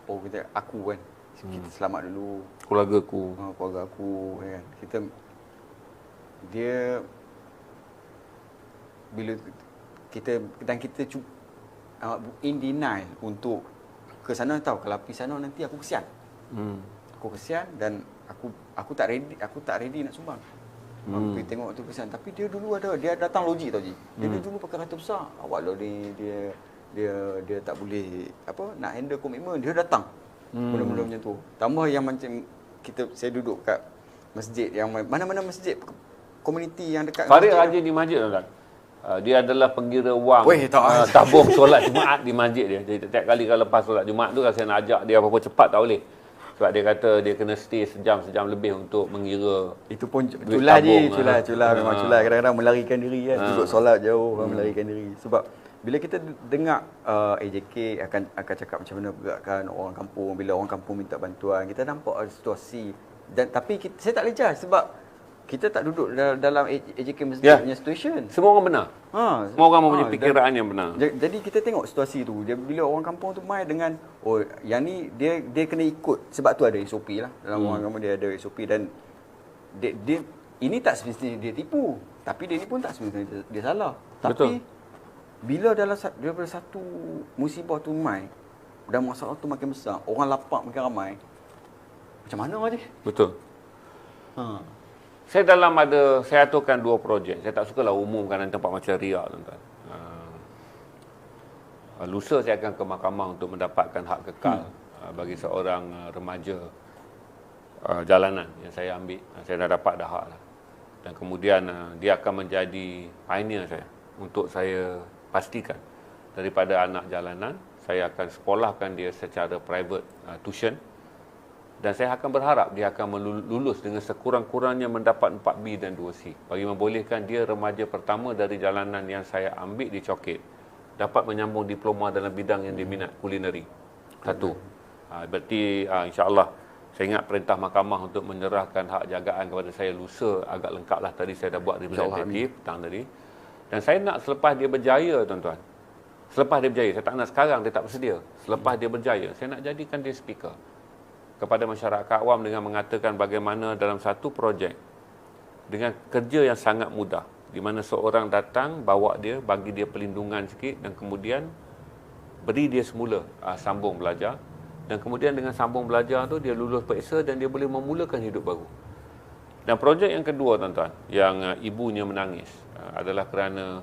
Kita aku kan. Kita selamat dulu Keluargaku. keluarga aku kan. Dia bila kita in denial untuk ke sana, tahu kalau pergi sana nanti aku kesian. Aku kesian dan aku tak ready nak sumbang. Aku pergi tengok tu kesian, tapi dia dulu dia datang logik tau Ji. Dia dulu pakai kata besar. Awak lah dia tak boleh nak handle komitmen, dia datang. Mula-mula macam tu. Tambah yang macam saya duduk kat masjid yang mana-mana masjid komuniti yang dekat Farid rajin di masjid, tuan-tuan. Dia adalah penggira wang. Tabung solat Jumaat di masjid dia. Jadi setiap kali kalau lepas solat Jumaat tu, kalau saya nak ajak dia apa-apa cepat tak boleh. Sebab dia kata dia kena stay sejam lebih untuk mengira. Itu pun culah memang culah. Kadang-kadang melarikan diri kan. Duduk solat jauh, melarikan diri. Sebab bila kita dengar AJK akan cakap macam mana pergerakan orang kampung, bila orang kampung minta bantuan, kita nampak ada situasi. Tapi saya tak boleh judge sebab kita tak duduk dalam AJK masjid punya situation. Semua orang benar. Semua orang mempunyai fikiran yang benar. Jadi kita tengok situasi tu. Bila orang kampung tu main dengan yang ni dia kena ikut sebab tu ada SOP lah. Dalam orang kampung dia ada SOP dan dia ini tak semestinya dia tipu. Tapi dia ni pun tak semestinya dia salah. Betul. Tapi bila daripada satu musibah tu main dan masalah tu makin besar, orang lapar makin ramai. Macam mana aja? Betul. Saya aturkan 2 projek. Saya tak sukalah umumkan dalam tempat macam Ria, tuan-tuan. Lusa saya akan ke mahkamah untuk mendapatkan hak kekal bagi seorang remaja jalanan yang saya ambil. Saya dah dapat hak lah. Dan kemudian dia akan menjadi pioneer saya untuk saya pastikan daripada anak jalanan, saya akan sekolahkan dia secara private tuition, dan saya akan berharap dia akan lulus dengan sekurang-kurangnya mendapat 4B dan 2C, bagi membolehkan dia remaja pertama dari jalanan yang saya ambil di Coket dapat menyambung diploma dalam bidang yang dia minat, kulineri. Satu. Berarti insya-Allah saya ingat perintah mahkamah untuk menyerahkan hak jagaan kepada saya lusa agak lengkaplah. Tadi saya dah buat representatif petang tadi. Dan saya nak selepas dia berjaya, tuan-tuan. Selepas dia berjaya, saya tak nak sekarang dia tak bersedia. Selepas dia berjaya, saya nak jadikan dia speaker kepada masyarakat awam dengan mengatakan bagaimana dalam satu projek dengan kerja yang sangat mudah, di mana seorang datang, bawa dia, bagi dia perlindungan sikit dan kemudian beri dia semula sambung belajar, dan kemudian dengan sambung belajar tu dia lulus periksa dan dia boleh memulakan hidup baru. Dan projek yang kedua, tuan-tuan, yang ibunya menangis adalah kerana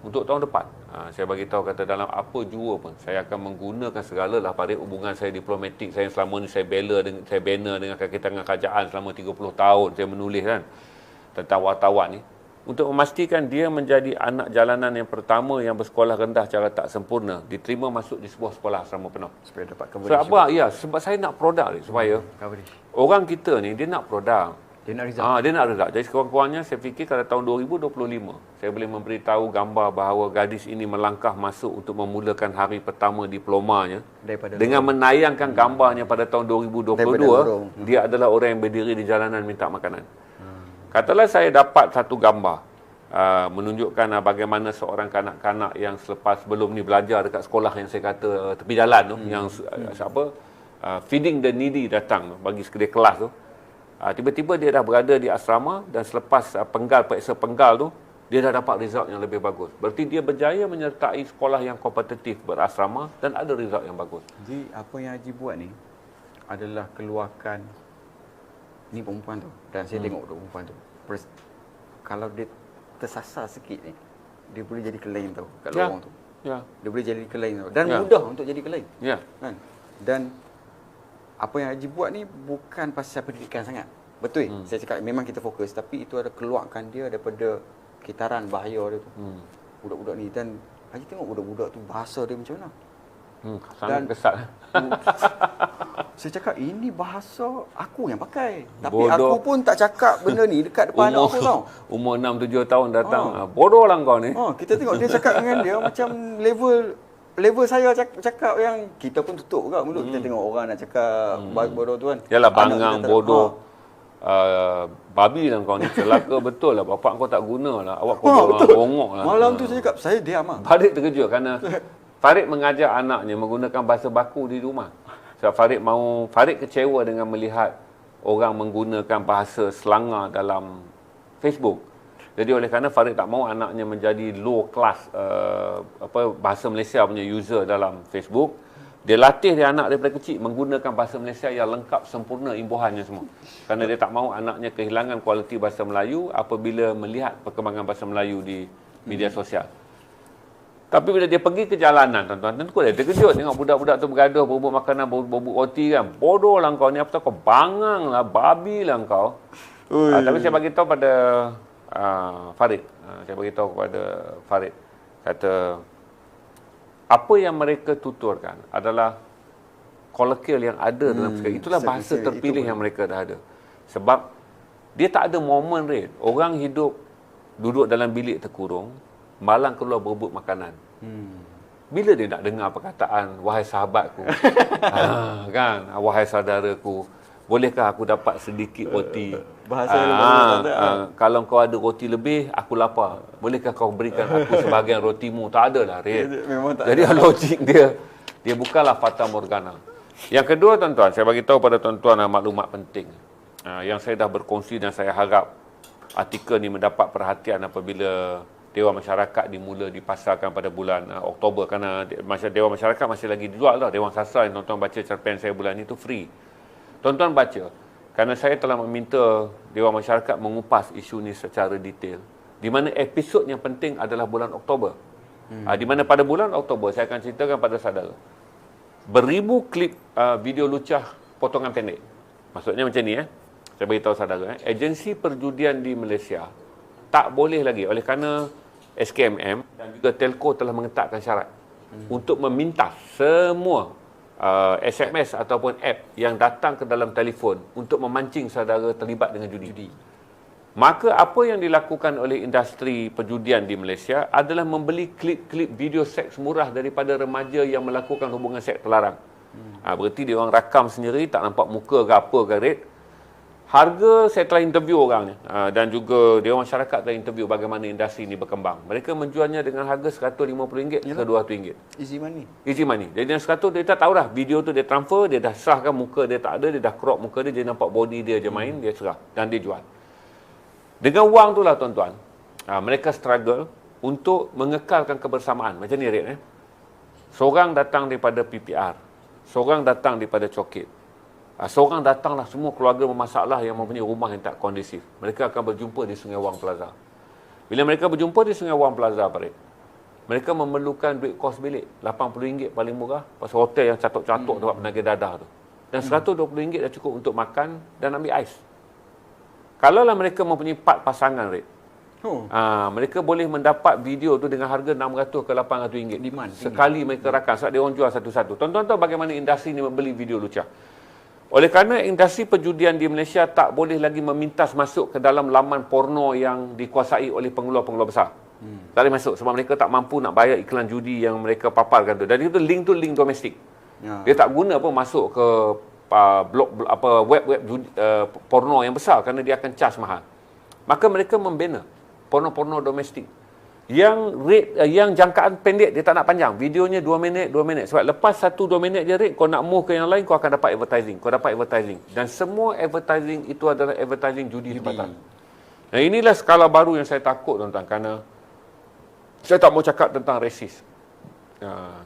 untuk tahun depan saya bagi tahu kata dalam apa jua pun saya akan menggunakan segalalah pada hubungan saya diplomatik saya selama ni saya bina dengan kaitan dengan kerajaan selama 30 tahun saya menulis kan tentang wartawan ni untuk memastikan dia menjadi anak jalanan yang pertama yang bersekolah rendah secara tak sempurna diterima masuk di sebuah sekolah asrama penuh. Supaya dapat coverage. Sebab saya nak produk ni supaya orang kita ni dia nak produk. Dia nak result. Dia nak result. Jadi sekurang-kurangnya saya fikir kalau tahun 2025 saya boleh memberitahu gambar bahawa gadis ini melangkah masuk untuk memulakan hari pertama diplomanya dengan menayangkan gambarnya pada tahun 2022 dia adalah orang yang berdiri di jalanan minta makanan. Katalah saya dapat satu gambar menunjukkan bagaimana seorang kanak-kanak yang sebelum ni belajar dekat sekolah yang saya kata tepi jalan tu yang feeding the needy datang bagi sekedar kelas tu. Tiba-tiba dia dah berada di asrama dan selepas periksa penggal tu dia dah dapat result yang lebih bagus. Berarti dia berjaya menyertai sekolah yang kompetitif berasrama dan ada result yang bagus. Jadi apa yang Haji buat ni adalah keluarkan ni perempuan tu dan saya tengok perempuan tu. Kalau dia tersasar sikit ni dia boleh jadi kelain tau kat lorong tu. Ya. Dia boleh jadi kelain tau dan mudah untuk jadi kelain. Ya. Kan? Dan apa yang Haji buat ni bukan pasal pendidikan sangat. Betul. Saya cakap memang kita fokus tapi itu ada keluarkan dia daripada kitaran bahaya dia tu. Budak-budak ni dan Haji tengok budak-budak tu bahasa dia macam mana. Sangat kesat. Saya cakap ini bahasa aku yang pakai. Tapi bodoh. Aku pun tak cakap benda ni dekat depan anak aku tau. Umur 6-7 tahun datang. Bodoh lah kau ni. Kita tengok dia cakap dengan dia macam level saya cakap yang kita pun tutup juga mulut. Kita tengok orang nak cakap bodoh tu kan. Yalah bangang bodoh. Babi lah kau ni. Celaka betul lah. Bapak kau tak guna lah. Awak kau bongok lah. Malam tu saya cakap saya diam lah. Farid terkejut kerana Farid mengajar anaknya menggunakan bahasa baku di rumah. Sebab Farid kecewa dengan melihat orang menggunakan bahasa selanga dalam Facebook. Jadi oleh kerana Farid tak mahu anaknya menjadi low class bahasa Malaysia punya user dalam Facebook, dia latih dia anak daripada kecil menggunakan bahasa Malaysia yang lengkap, sempurna, imbuhannya semua. Kerana dia tak mahu anaknya kehilangan kualiti bahasa Melayu apabila melihat perkembangan bahasa Melayu di media sosial. Tapi bila dia pergi ke jalanan, tuan-tuan, tentu dia terkejut tengok budak-budak tu bergaduh, berebut makanan, berebut roti kan. Bodoh lah kau ni, apa tahu kau bangang lah, babi lah kau. Tapi saya bagi tahu pada Farid. Saya bagi tahu kepada Farid. Kata, apa yang mereka tuturkan adalah kolokvial yang ada dalam sekarang. Itulah bahasa terpilih yang mereka dah ada. Sebab dia tak ada momen, Red. Orang hidup, duduk dalam bilik terkurung, malang keluar berebut makanan. Bila dia nak dengar perkataan wahai sahabatku, kan, wahai saudaraku, bolehkah aku dapat sedikit roti? Kalau kau ada roti lebih, aku lapar. Bolehkah kau berikan aku sebahagian rotimu? Tak ada lah, Red. Jadi logik dia bukanlah fata morgana. Yang kedua, tuan-tuan, saya bagi tahu pada tuan-tuan maklumat penting yang saya dah berkongsi dan saya harap artikel ni mendapat perhatian apabila Dewan Masyarakat dimula dipasarkan pada bulan Oktober kerana Dewan Masyarakat masih lagi dijual lah. Dewan Sastra yang tuan-tuan baca cerpen saya bulan ini tu free. Tuan-tuan baca kerana saya telah meminta Dewan Masyarakat mengupas isu ni secara detail. Di mana episod yang penting adalah bulan Oktober. Di mana pada bulan Oktober saya akan ceritakan pada saudara beribu klip video lucah potongan pendek. Maksudnya macam ni saya beritahu saudara agensi perjudian di Malaysia tak boleh lagi oleh kerana SKMM dan juga telco telah mengetatkan syarat untuk meminta semua SMS ataupun app yang datang ke dalam telefon untuk memancing saudara terlibat dengan judi. Maka apa yang dilakukan oleh industri perjudian di Malaysia adalah membeli klip-klip video seks murah daripada remaja yang melakukan hubungan seks terlarang. Berarti dia orang rakam sendiri, tak nampak muka ke apa ke rate. Harga saya telah interview orang ni dan juga dia masyarakat telah interview bagaimana industri ini berkembang. Mereka menjualnya dengan harga RM150 ke RM200. Easy money. Easy money. Jadi yang 100 dia tak tahu dah. Video tu dia transfer, dia dah serahkan muka dia tak ada, dia dah crop muka dia, dia nampak body dia je main, dia serah dan dia jual. Dengan wang tu lah tuan-tuan, mereka struggle untuk mengekalkan kebersamaan. Macam ni Red. Seorang datang daripada PPR, seorang datang daripada Coket, seorang datanglah semua keluarga bermasalah yang mempunyai rumah yang tak kondisif. Mereka akan berjumpa di Sungai Wang Plaza. Bila mereka berjumpa di Sungai Wang Plaza, Farid, mereka memerlukan duit kos bilik RM80 paling murah, pasal hotel yang catok-catok tempat penagih dadah tu. Dan RM120 dah cukup untuk makan dan ambil ais. Kalaulah mereka mempunyai 4 pasangan, Red, mereka boleh mendapat video tu dengan harga RM600 ke RM800 sekali mereka rakam. Sebab dia orang jual satu-satu. Tuan-tuan tahu bagaimana industri ni membeli video lucah. Oleh kerana industri perjudian di Malaysia tak boleh lagi memintas masuk ke dalam laman porno yang dikuasai oleh pengeluar-pengeluar besar. Tak boleh masuk sebab mereka tak mampu nak bayar iklan judi yang mereka paparkan tu. Dan itu link domestik. Dia tak guna pun masuk ke blog web-web porno yang besar kerana dia akan charge mahal. Maka mereka membina porno-porno domestik yang yang jangkaan pendek, dia tak nak panjang. Videonya 2 minit. Sebab lepas 1-2 minit je Red, kau nak move ke yang lain, kau akan dapat advertising. Dan semua advertising itu adalah advertising judi tempatan. Nah, inilah skala baru yang saya takut tuan-tuan, kerana saya tak mau cakap tentang resis.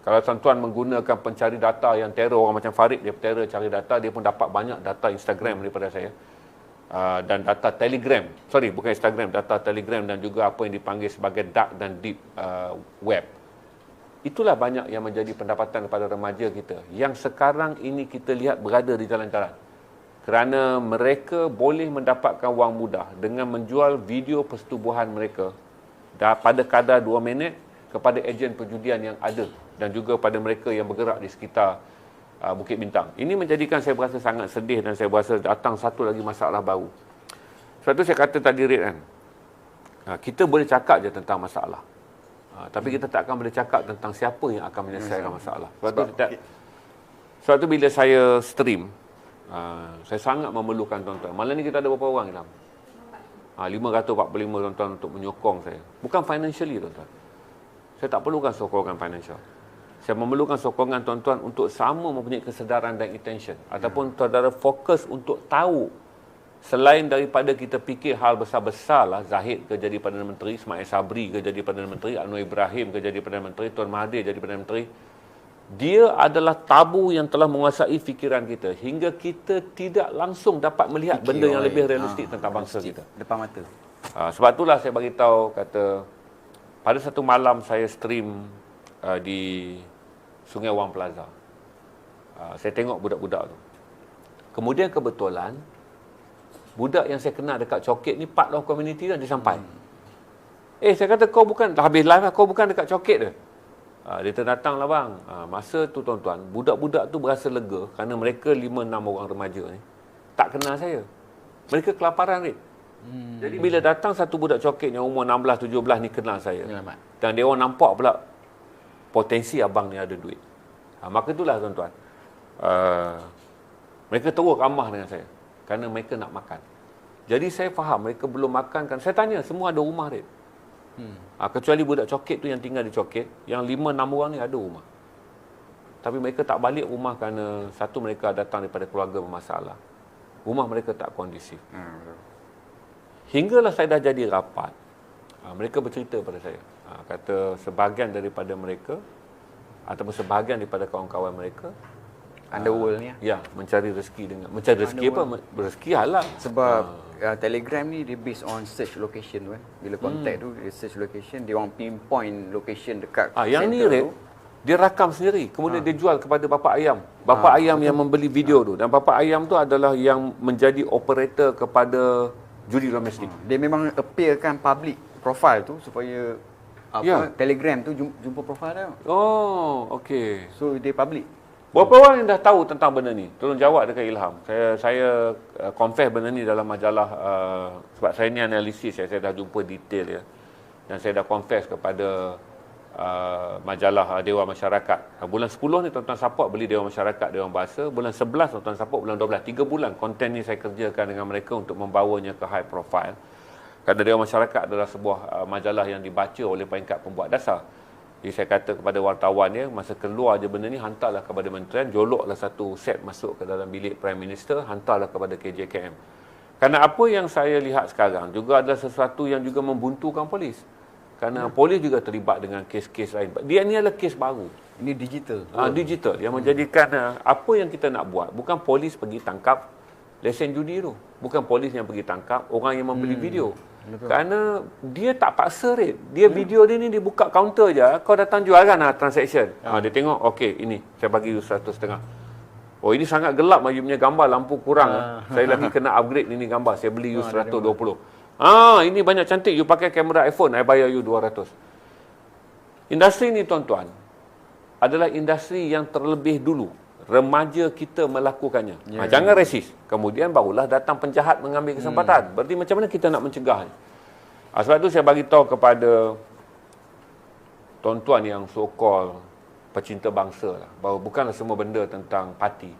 Kalau tuan-tuan menggunakan pencari data yang terror, orang macam Farid, dia terror cari data, dia pun dapat banyak data Instagram daripada saya. Dan data Telegram, bukan Instagram, data Telegram dan juga apa yang dipanggil sebagai dark dan deep web. Itulah banyak yang menjadi pendapatan kepada remaja kita yang sekarang ini kita lihat berada di jalan-jalan. Kerana mereka boleh mendapatkan wang mudah dengan menjual video persetubuhan mereka pada kadar 2 minit kepada ejen perjudian yang ada dan juga pada mereka yang bergerak di sekitar Bukit Bintang. Ini menjadikan saya berasa sangat sedih dan saya berasa datang satu lagi masalah baru. Sebab tu saya kata tadi, Red, kan, kita boleh cakap je tentang masalah. Tapi kita tak akan boleh cakap tentang siapa yang akan menyelesaikan masalah. Sebab tu bila saya stream, saya sangat memerlukan tuan-tuan. Malam ni kita ada berapa orang, Ilham? 545 tuan-tuan untuk menyokong saya. Bukan financially, tuan-tuan. Saya tak perlukan sokongan financial. Saya memerlukan sokongan tuan-tuan untuk sama mempunyai kesedaran dan intention. Ataupun saudara fokus untuk tahu, selain daripada kita fikir hal besar-besar lah, Zahid ke jadi Perdana Menteri, Ismail Sabri ke jadi Perdana Menteri, Anwar Ibrahim ke jadi Perdana Menteri, Tuan Mahathir jadi Perdana Menteri. Dia adalah tabu yang telah menguasai fikiran kita hingga kita tidak langsung dapat melihat benda yang lebih realistik tentang bangsa kita. Depan mata. Sebab itulah saya bagi tahu, kata pada satu malam saya stream di Sungai Wang Plaza. Saya tengok budak-budak tu. Kemudian kebetulan budak yang saya kenal dekat Coket ni part of community dah dia sampai. Saya kata kau bukan dah habis live, kau bukan dekat Coket ke? Dia terdatang lah bang. Masa tu tuan-tuan, budak-budak tu berasa lega kerana mereka 5-6 orang remaja ni tak kenal saya. Mereka kelaparan, Red. Jadi bila datang satu budak Coket yang umur 16-17 ni kenal saya. Dan dia orang nampak pula potensi abang ni ada duit. Maka itulah tuan-tuan, mereka terus ramah dengan saya kerana mereka nak makan. Jadi saya faham mereka belum makan kan. Saya tanya, semua ada rumah, Red. Kecuali budak Coket tu yang tinggal di Coket, yang 5-6 orang ni ada rumah. Tapi mereka tak balik rumah kerana satu, mereka datang daripada keluarga bermasalah. Rumah mereka tak kondisif. Hinggalah saya dah jadi rapat, mereka bercerita pada saya. Kata sebahagian daripada mereka ataupun sebahagian daripada kawan-kawan mereka underworld ni. Ya, mencari rezeki dengan rezeki apa? Rezeki halal. Sebab Telegram ni dia based on search location tu kan. Bila contact tu dia search location, dia orang pinpoint location dekat yang ni, Red, dia rakam sendiri. Kemudian dia jual kepada bapa ayam. Bapa ayam yang membeli video tu. Dan bapa ayam tu adalah yang menjadi operator kepada judi domestik. Dia memang appearkan public profile tu supaya Telegram tu jumpa profil dia. Oh, okey. So dia public. Berapa orang yang dah tahu tentang benda ni? Tolong jawab dekat Ilham. Saya confess benda ni dalam majalah sebab saya ni analisis, saya dah jumpa detail ya. Dan saya dah confess kepada majalah Dewan Masyarakat. Bulan 10 ni tuan-tuan support beli Dewan Masyarakat, Dewan Bahasa. Bulan 11 tuan-tuan support, bulan 12. 3 bulan konten ni saya kerjakan dengan mereka untuk membawanya ke high profile. Kerana Dewan Masyarakat adalah sebuah majalah yang dibaca oleh peringkat pembuat dasar. Jadi saya kata kepada wartawan dia, masa keluar je benda ni, hantarlah kepada Menterian, joloklah satu set masuk ke dalam bilik Prime Minister, hantarlah kepada KJKM. Kerana apa yang saya lihat sekarang juga adalah sesuatu yang juga membuntukan polis. Kerana polis juga terlibat dengan kes-kes lain. Dia ni adalah kes baru. Ini digital. Digital yang menjadikan apa yang kita nak buat. Bukan polis pergi tangkap lesen judi tu. Bukan polis yang pergi tangkap orang yang membeli video. Betul. Kerana dia tak paksa rate. Dia video dia ni dia buka counter je. Kau datang jual kan transaction. Dia tengok, okey ini saya bagi you 100.5. Oh ini sangat gelap you punya gambar, lampu kurang. Saya lagi kena upgrade ini gambar. Saya beli you 120. Ini banyak cantik, you pakai kamera iPhone, I bayar you 200. Industri ni tuan-tuan adalah industri yang terlebih dulu remaja kita melakukannya. Jangan resis. Kemudian barulah datang penjahat mengambil kesempatan. Berarti macam mana kita nak mencegahnya? Sebab tu saya bagi tahu kepada tuan-tuan yang so-called pecinta bangsa lah, bahawa bukanlah semua benda tentang parti.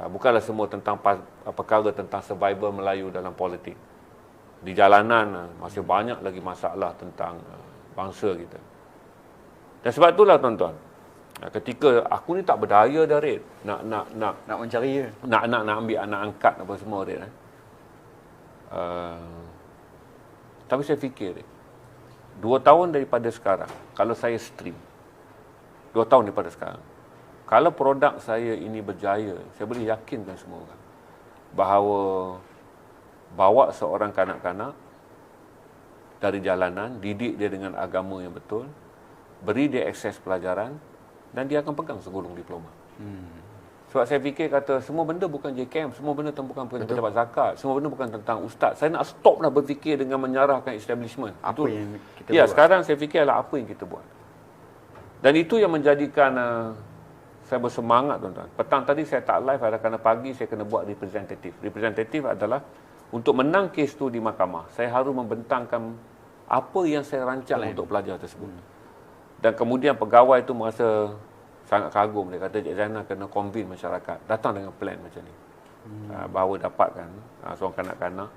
Bukanlah semua tentang perkara tentang survival Melayu dalam politik. Di jalanan masih banyak lagi masalah tentang bangsa kita. Dan sebab itulah tuan-tuan, ketika aku ni tak berdaya dah Red, nak mencari je. Nak ambil anak angkat apa semua Red. Tapi saya fikir Red, 2 tahun daripada sekarang, kalau saya stream 2 tahun daripada sekarang, kalau produk saya ini berjaya, saya boleh yakinkan semua orang bahawa bawa seorang kanak-kanak dari jalanan, didik dia dengan agama yang betul, beri dia akses pelajaran, dan dia akan pegang segulung diploma. Sebab saya fikir kata semua benda bukan JKM, semua benda bukan pejabat zakat, semua benda bukan tentang ustaz. Saya nak stop dah berfikir dengan menyarahkan establishment. Apa yang kita buat? Sekarang saya fikir adalah apa yang kita buat. Dan itu yang menjadikan saya bersemangat tuan-tuan. Petang tadi saya tak live kerana pagi saya kena buat representatif. Representatif adalah untuk menang kes tu di mahkamah. Saya harus membentangkan apa yang saya rancang untuk pelajar tersebut. Dan kemudian pegawai itu merasa sangat kagum. Dia kata, Cik Zainal kena convince masyarakat. Datang dengan plan macam ni. Bahawa dapatkan seorang kanak-kanak,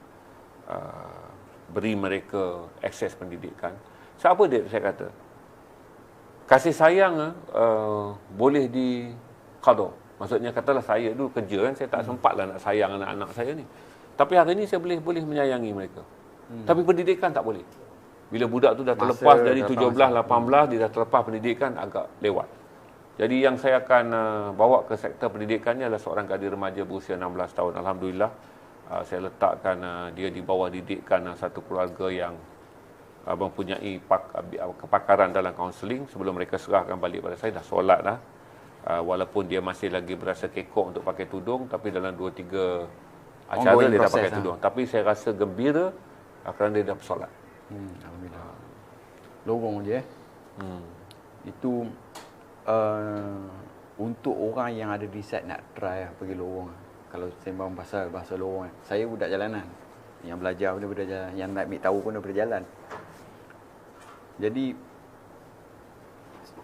beri mereka akses pendidikan. Siapa dia saya kata? Kasih sayang boleh di-qadar. Maksudnya katalah saya dulu kerja kan, saya tak sempatlah nak sayang anak-anak saya ni. Tapi hari ini saya boleh menyayangi mereka. Tapi pendidikan tak boleh. Bila budak tu dah terlepas dari 17, 18, dia dah terlepas pendidikan, agak lewat. Jadi yang saya akan bawa ke sektor pendidikannya adalah seorang gadis remaja berusia 16 tahun. Alhamdulillah, saya letakkan dia di bawah didikan satu keluarga yang mempunyai kepakaran dalam kaunseling. Sebelum mereka serahkan balik pada saya, dah solat dah. Walaupun dia masih lagi berasa kekok untuk pakai tudung, tapi dalam 2-3 acara dia dah pakai tudung. Tapi saya rasa gembira kerana dia dah bersolat. Alhamdulillah. Lorong je. Itu untuk orang yang ada decide nak try pergi lorong. Kalau sembang bahasa lorong, saya budak jalanan. Yang belajar pun daripada jalan, yang nak ambil tahu pun daripada jalan. Jadi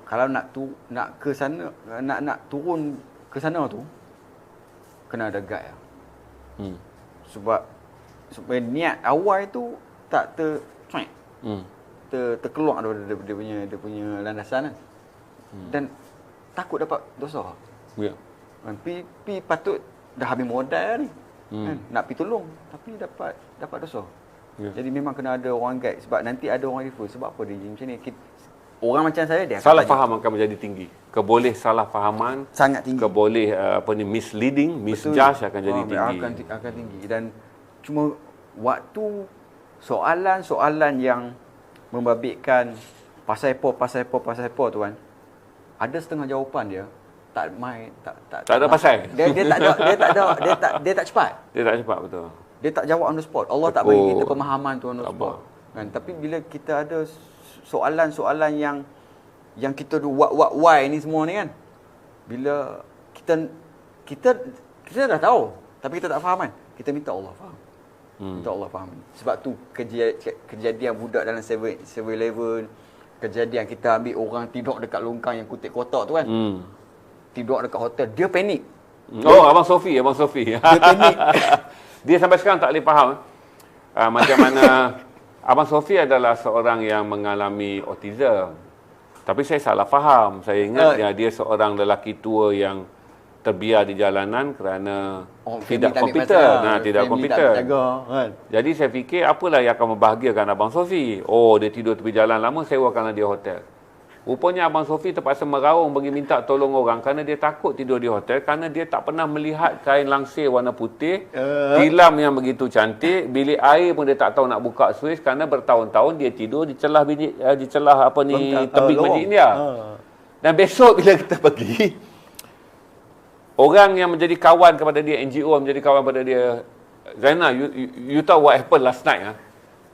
kalau nak ke sana, nak turun ke sana tu, kena ada guide. Sebab niat awal tu tak terkeluar daripada dia punya landasan kan. Dan takut dapat dosa. Ya. Pi patut dah habis modal ni. Kan? Nak pi tolong tapi dapat dosa. Ya. Jadi memang kena ada orang guide sebab nanti ada orang refer. Sebab apa dia macam ni? Orang macam saya dia salah faham akan menjadi tinggi. Keboleh salah fahaman sangat tinggi. Keboleh misleading, misjudge akan jadi tinggi. Akan tinggi. Dan cuma waktu soalan-soalan yang membabitkan pasal apa tu kan, ada setengah jawapan dia tak ada pasal. Dia tak cepat. Dia tak cepat, betul. Dia tak jawab on the spot. Allah tak bagi kita pemahaman tu on the spot. Kan? Tapi bila kita ada soalan-soalan yang kita what why ni semua ni kan. Bila kita dah tahu tapi kita tak faham kan. Kita minta Allah faham. Minta Allah faham. Sebab tu kejadian budak dalam 7-Eleven, kejadian kita ambil orang tidur dekat longkang yang kutip kotak tu kan. Tidur dekat hotel, dia panik. Oh, Abang Sofi. Dia panik. Dia sampai sekarang tak boleh faham macam mana. Abang Sofi adalah seorang yang mengalami autism. Tapi saya salah faham. Saya ingat dia seorang lelaki tua yang terbiar di jalanan kerana tidak komputer. Tidak komputer. Kan? Jadi saya fikir apalah yang akan membahagiakan Abang Sofi. Oh, dia tidur tepi jalan lama, sewakanlah dia hotel. Rupanya Abang Sofi terpaksa meraung pergi minta tolong orang kerana dia takut tidur di hotel kerana dia tak pernah melihat kain langsir warna putih, tilam yang begitu cantik, bilik air pun dia tak tahu nak buka suis kerana bertahun-tahun dia tidur di celah tebing Masjid India. Dan besok bila kita pergi, orang yang menjadi kawan kepada dia, NGO yang menjadi kawan kepada dia, Zainal, you tahu what happened last night?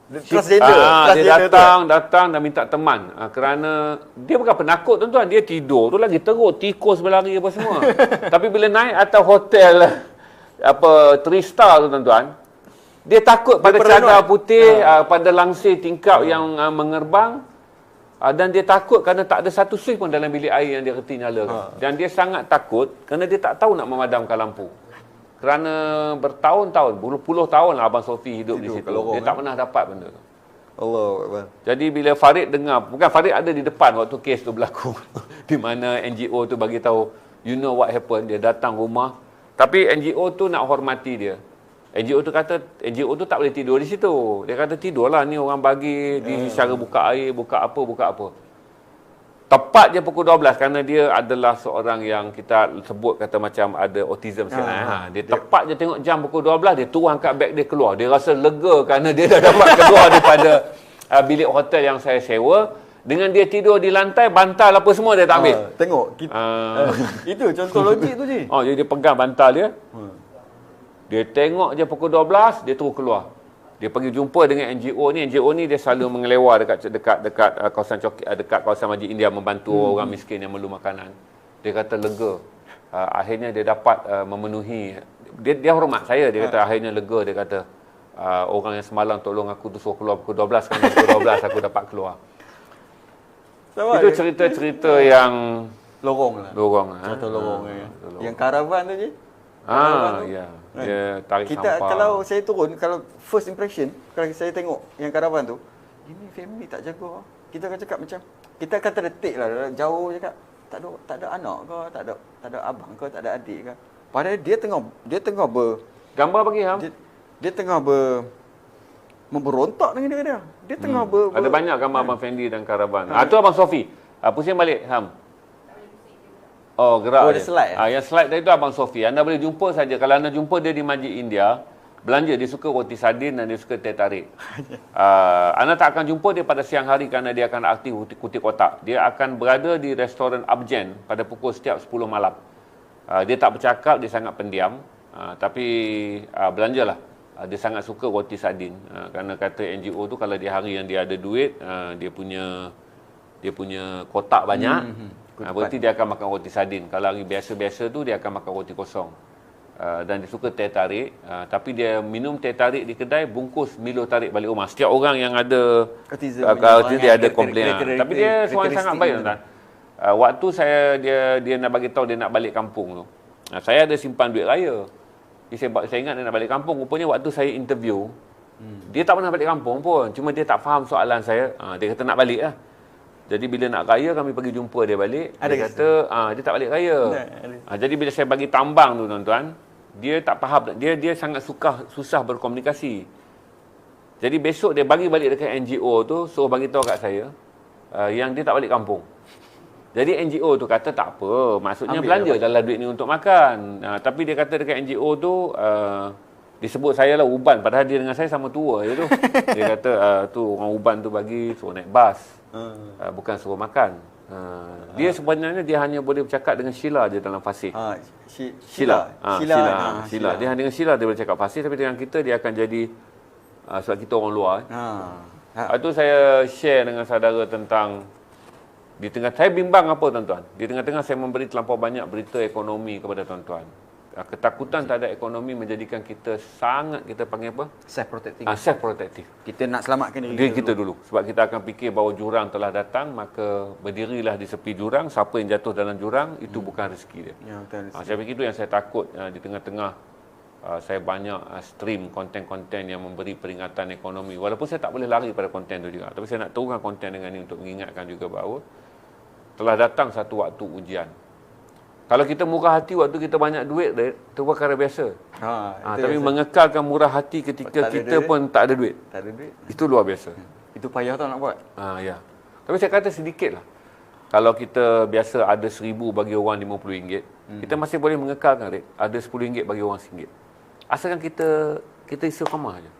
Dia datang dan minta teman kerana dia bukan penakut tuan-tuan, dia tidur tu lagi teruk, tikus berlari apa semua. Tapi bila naik atas hotel 3 star tu tuan-tuan, dia takut pada cadar putih, pada langsir tingkap yang mengerbang, dan dia takut kerana tak ada satu suis pun dalam bilik air yang dia reti nyalakan. Dan dia sangat takut kerana dia tak tahu nak memadamkan lampu. Kerana bertahun-tahun, puluh tahun lah Abang Sofi hidup di situ. Dia tak pernah dapat benda tu. Allah. Jadi bila Farid dengar, bukan Farid ada di depan waktu kes tu berlaku. Di mana NGO tu bagi tahu, you know what happened, dia datang rumah. Tapi NGO tu nak hormati dia. NGO tu kata, NGO tu tak boleh tidur di situ. Dia kata tidurlah, ni orang bagi di cara buka air, buka apa. Tepat je pukul 12 kerana dia adalah seorang yang kita sebut kata macam ada autism sekarang. Dia tepat je tengok jam pukul 12, dia turun angkat beg dia keluar. Dia rasa lega kerana dia dah dapat keluar daripada bilik hotel yang saya sewa. Dengan dia tidur di lantai, bantal apa semua dia tak ambil. Tengok. Itu contoh logik tu je. Jadi dia pegang bantal dia. Dia tengok je pukul 12, dia terus keluar. Dia pergi jumpa dengan NGO ni. NGO ni dia selalu mengelewar dekat kawasan dekat kawasan Masjid India membantu orang miskin yang perlu makanan. Dia kata lega. Akhirnya dia dapat memenuhi. Dia hormat saya. Dia kata akhirnya lega. Dia kata orang yang semalam tolong aku tu suruh keluar pukul 12 kan pukul 12 aku dapat keluar. Itu cerita-cerita yang lorong lah. Contoh lorong. Yang karavan tu je. Ya. Dia tarik kita, sampah. Kalau saya turun, kalau first impression, kalau saya tengok yang karavan tu, ini family tak jaga. Kita akan cakap macam, kita akan terdetik lah, jauh cakap, tak ada anak ke, tak ada abang ke, tak ada adik ke. Padahal dia tengah gambar bagi Ham. Dia tengah memberontak dengan dia. Dia tengah ada banyak gambar Abang Fendi dan karavan. Itu Abang Sofi. Pusing balik Ham. Gerak dia slide. Yang slide tadi tu Abang Sofi. Anda boleh jumpa saja. Kalau anda jumpa dia di Masjid India, belanja, dia suka roti sardin dan dia suka teh tarik. Anda tak akan jumpa dia pada siang hari kerana dia akan aktif kutip kotak. Dia akan berada di restoran Abjen pada pukul setiap 10 malam. Dia tak bercakap, dia sangat pendiam. Tapi belanjalah. Dia sangat suka roti sardin. Kerana kata NGO tu kalau di hari yang dia ada duit, dia punya kotak banyak. Berarti dia akan makan roti sardin. Kalau hari biasa-biasa tu dia akan makan roti kosong. Dan dia suka teh tarik. Tapi dia minum teh tarik di kedai, bungkus Milo tarik balik rumah. Setiap orang yang ada dia ada komplain. Tapi dia seorang sangat baik tuan. Waktu dia nak bagi tahu dia nak balik kampung tu. Saya ada simpan duit raya. Saya ingat dia nak balik kampung. Rupanya waktu saya interview, dia tak pernah balik kampung pun. Cuma dia tak faham soalan saya. Dia kata nak balik lah. Jadi bila nak raya kami pergi jumpa dia balik. Dia kata dia tak balik raya. Jadi bila saya bagi tambang tu tuan-tuan, dia tak faham. Dia sangat susah berkomunikasi. Jadi besok dia bagi balik dekat NGO tu, suruh bagi tahu kat saya yang dia tak balik kampung. Jadi NGO tu kata tak apa, maksudnya belanja dalam duit ni untuk makan. Tapi dia kata dekat NGO tu disebut saya lah uban, padahal dia dengan saya sama tua je tu. Dia kata tu orang uban tu bagi suruh naik bas. Bukan suruh makan. Dia sebenarnya dia hanya boleh bercakap dengan Sheila je dalam fasih. Sheila. Dia dengan Sheila dia boleh cakap fasih, tapi dengan kita dia akan jadi sebab kita orang luar. Lepas tu saya share dengan saudara tentang saya bimbang apa tuan-tuan. Di tengah-tengah saya memberi terlampau banyak berita ekonomi kepada tuan-tuan. Ketakutan terhadap ekonomi menjadikan kita kita panggil apa? Self-protecting. Self-protective. Kita nak selamatkan diri kita dulu. Sebab kita akan fikir bahawa jurang telah datang, maka berdirilah di tepi jurang. Siapa yang jatuh dalam jurang, itu bukan rezeki dia. Ya, betul. Saya fikir itu yang saya takut di tengah-tengah saya banyak stream konten-konten yang memberi peringatan ekonomi. Walaupun saya tak boleh lari pada konten itu juga. Tapi saya nak teruskan konten dengan ini untuk mengingatkan juga bahawa telah datang satu waktu ujian. Kalau kita murah hati waktu kita banyak duit, itu perkara biasa. Tapi biasa. Mengekalkan murah hati ketika kita pun tak ada duit. Tak ada duit. Itu luar biasa. Itu payah tau nak buat. Ya. Tapi saya kata sedikit lah. Kalau kita biasa ada 1,000 bagi orang RM50, kita masih boleh mengekalkan rate. Ada RM10 bagi orang RM1. Asalkan kita istiqamah saja.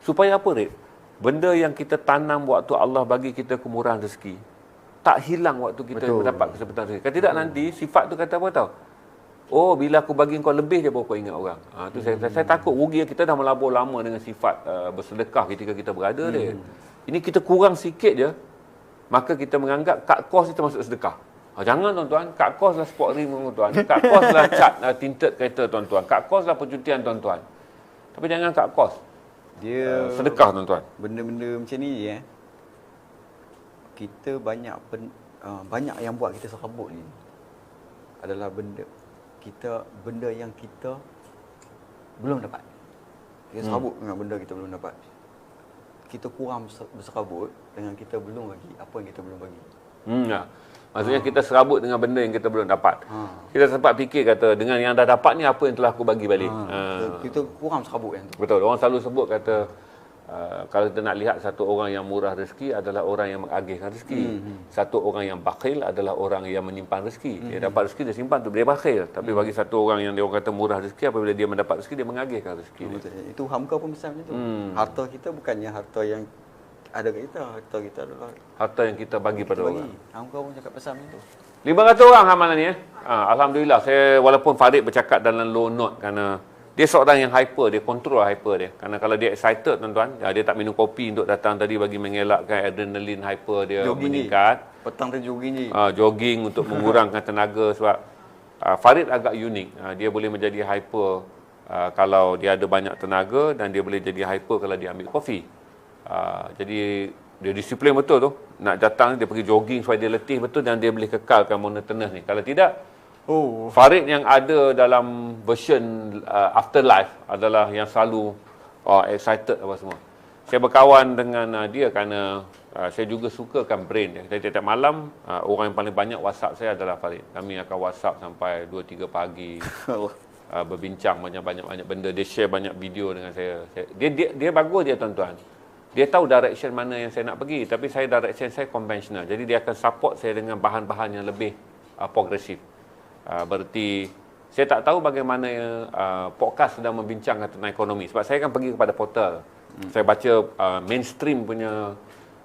Supaya apa rate? Benda yang kita tanam waktu Allah bagi kita kemurahan rezeki, tak hilang waktu kita mendapat kesempatan rezeki. Kalau tidak nanti sifat tu kata apa tahu? Oh, bila aku bagi kau lebih je baru kau ingat orang. Tu saya takut rugi. Kita dah melabur lama dengan sifat bersedekah ketika kita berada dia. Ini kita kurang sikit je, maka kita menganggap kad kos itu masuk sedekah. Jangan tuan-tuan, kad kos lah sport rim tuan-tuan. Kad kos lah cat tinted kereta tuan-tuan. Kad kos lah percutian tuan-tuan. Tapi jangan kad kos. Dia sedekah tuan-tuan. Benda-benda macam ni kita banyak yang buat kita serabut ni adalah benda yang kita belum dapat. Kita serabut dengan benda kita belum dapat. Kita kurang berserabut dengan kita belum bagi apa yang kita belum bagi. Maksudnya kita serabut dengan benda yang kita belum dapat. Kita sempat fikir kata dengan yang dah dapat ni apa yang telah aku bagi balik. Kita kurang serabut yang tu. Betul. Orang selalu sebut kata kalau kita nak lihat satu orang yang murah rezeki adalah orang yang mengagihkan rezeki. Satu orang yang bakhil adalah orang yang menyimpan rezeki. Dia dapat rezeki, dia simpan tu, dia bakhil. Tapi bagi satu orang yang dia orang kata murah rezeki, apabila dia mendapat rezeki, dia mengagihkan rezeki. Betul. Itu hamka pun besar macam tu. Harta kita bukannya harta yang ada kat kita. Harta kita adalah harta yang kita bagi pada orang. Hamka pun cakap besar macam tu. 500 orang hamalan ni. Alhamdulillah, saya walaupun Farid bercakap dalam low note kerana dia seorang yang hyper, dia kontrol hyper dia. Kerana kalau dia excited tuan-tuan, dia tak minum kopi untuk datang tadi bagi mengelakkan adrenalin hyper dia jogging meningkat. Petang tu jogging je. Jogging untuk mengurangkan tenaga sebab Farid agak unik. Dia boleh menjadi hyper kalau dia ada banyak tenaga dan dia boleh jadi hyper kalau dia ambil kopi. Jadi dia disiplin betul tu. Nak datang dia pergi jogging supaya dia letih betul dan dia boleh kekalkan monotonous ni. Kalau tidak, Farid yang ada dalam version Afterlife adalah yang selalu excited apa semua. Saya berkawan dengan dia kerana saya juga sukakan brain dia. Jadi tiap malam orang yang paling banyak WhatsApp saya adalah Farid. Kami akan WhatsApp sampai 2-3 pagi. Berbincang banyak-banyak benda. Dia share banyak video dengan saya. Dia bagus dia tuan-tuan. Dia tahu direction mana yang saya nak pergi. Tapi saya direction saya konvensional. Jadi dia akan support saya dengan bahan-bahan yang lebih progresif. Berarti saya tak tahu bagaimana podcast sedang membincangkan tentang ekonomi. Sebab saya akan pergi kepada portal. Saya baca mainstream punya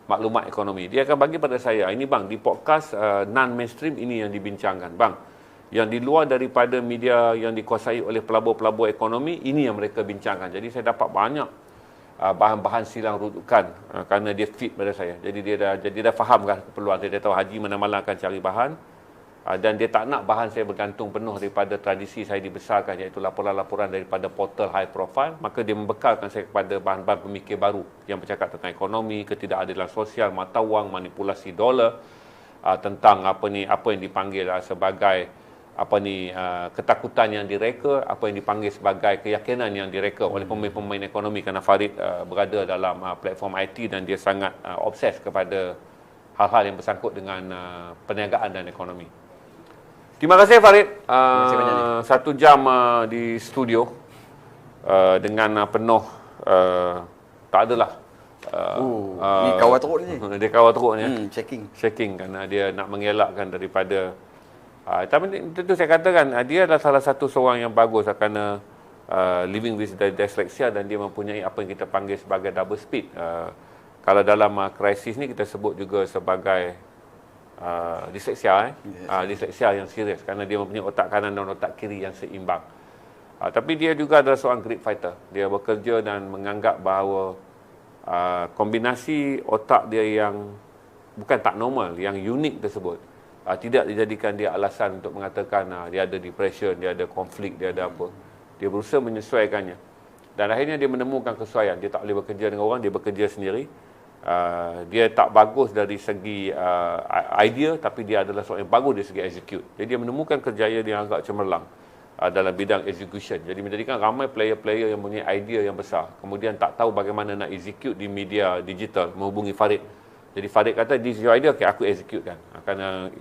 maklumat ekonomi. Dia akan bagi pada saya, ini bang, di podcast non-mainstream ini yang dibincangkan. Bang, yang di luar daripada media yang dikuasai oleh pelabur-pelabur ekonomi, ini yang mereka bincangkan. Jadi saya dapat banyak bahan-bahan silang rujukan kerana dia fit pada saya. Jadi dia dah fahamkan keperluan. Dia tahu haji mana-mana akan cari bahan. Dan dia tak nak bahan saya bergantung penuh daripada tradisi saya dibesarkan, iaitu laporan-laporan daripada portal high profile. Maka dia membekalkan saya kepada bahan-bahan pemikir baru yang bercakap tentang ekonomi, ketidakadilan sosial, mata wang, manipulasi dolar, tentang apa yang dipanggil sebagai ketakutan yang direka, apa yang dipanggil sebagai keyakinan yang direka oleh pemain-pemain ekonomi. Kerana Farid berada dalam platform IT dan dia sangat obses kepada hal-hal yang bersangkut dengan perniagaan dan ekonomi. Terima kasih Farid. 1 jam di studio dengan penuh tak adalah ni kawal teruk ni. Dia kawal teruk ni. Checking kerana dia nak mengelakkan daripada tapi itu saya katakan dia adalah salah satu seorang yang bagus kerana living with dyslexia dan dia mempunyai apa yang kita panggil sebagai double speed. Kalau dalam krisis ni kita sebut juga sebagai disleksia disleksia yang serius kerana dia mempunyai otak kanan dan otak kiri yang seimbang. Tapi dia juga adalah seorang great fighter. Dia bekerja dan menganggap bahawa kombinasi otak dia yang bukan tak normal, yang unik tersebut tidak dijadikan dia alasan untuk mengatakan dia ada depression, dia ada konflik, dia ada apa. Dia berusaha menyesuaikannya. Dan akhirnya dia menemukan kesesuaian. Dia tak boleh bekerja dengan orang, dia bekerja sendiri. Dia tak bagus dari segi idea, tapi dia adalah seorang yang bagus dari segi execute. Jadi dia menemukan kerjaya yang agak cemerlang dalam bidang execution. Jadi menjadikan ramai player-player yang punya idea yang besar. Kemudian tak tahu bagaimana nak execute di media digital, menghubungi Farid. Jadi Farid kata, this is your idea, okay, aku execute kan. Kerana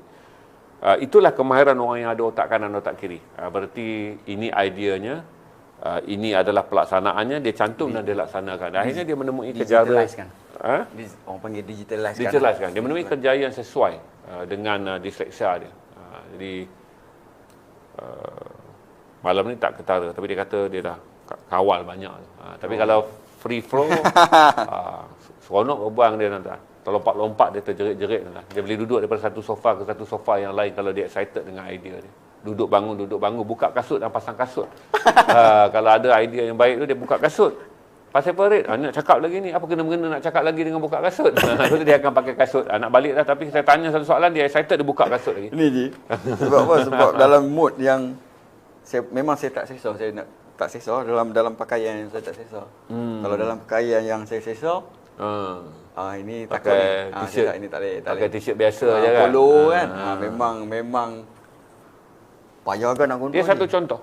itulah kemahiran orang yang ada otak kanan, otak kiri. Berarti ini ideanya, ini adalah pelaksanaannya, dia cantum dan dia laksanakan. Dan akhirnya dia menemui kejayaan. Orang panggil digitalize kan. Digitalize kan. Dia menemui kejayaan sesuai dengan disleksia dia. Jadi malam ni tak ketara, tapi dia kata dia dah kawal banyak. Tapi kalau free flow, seronok berbuang dia tuan-tuan. Terlompat-lompat dia terjerit-jerit tuan-tuan. Dia boleh duduk daripada satu sofa ke satu sofa yang lain kalau dia excited dengan idea dia. Duduk bangun, buka kasut dan pasang kasut. Kalau ada idea yang baik tu, dia buka kasut. Pasal Farid, nak cakap lagi ni, apa kena-mengena nak cakap lagi dengan buka kasut? Lepas tu dia akan pakai kasut. Nak balik dah, tapi saya tanya satu soalan, dia excited, dia buka kasut lagi. Ini je. Sebab apa? Sebab dalam mood yang memang saya tak selesa. Saya nak tak selesa dalam pakaian yang saya tak selesa. Kalau dalam pakaian yang saya selesa, ini takut pakai ni. t-shirt, ini tak boleh. pakai t-shirt biasa je kan. Polo kan. Memang payah kan nak kontrol. Dia satu contoh.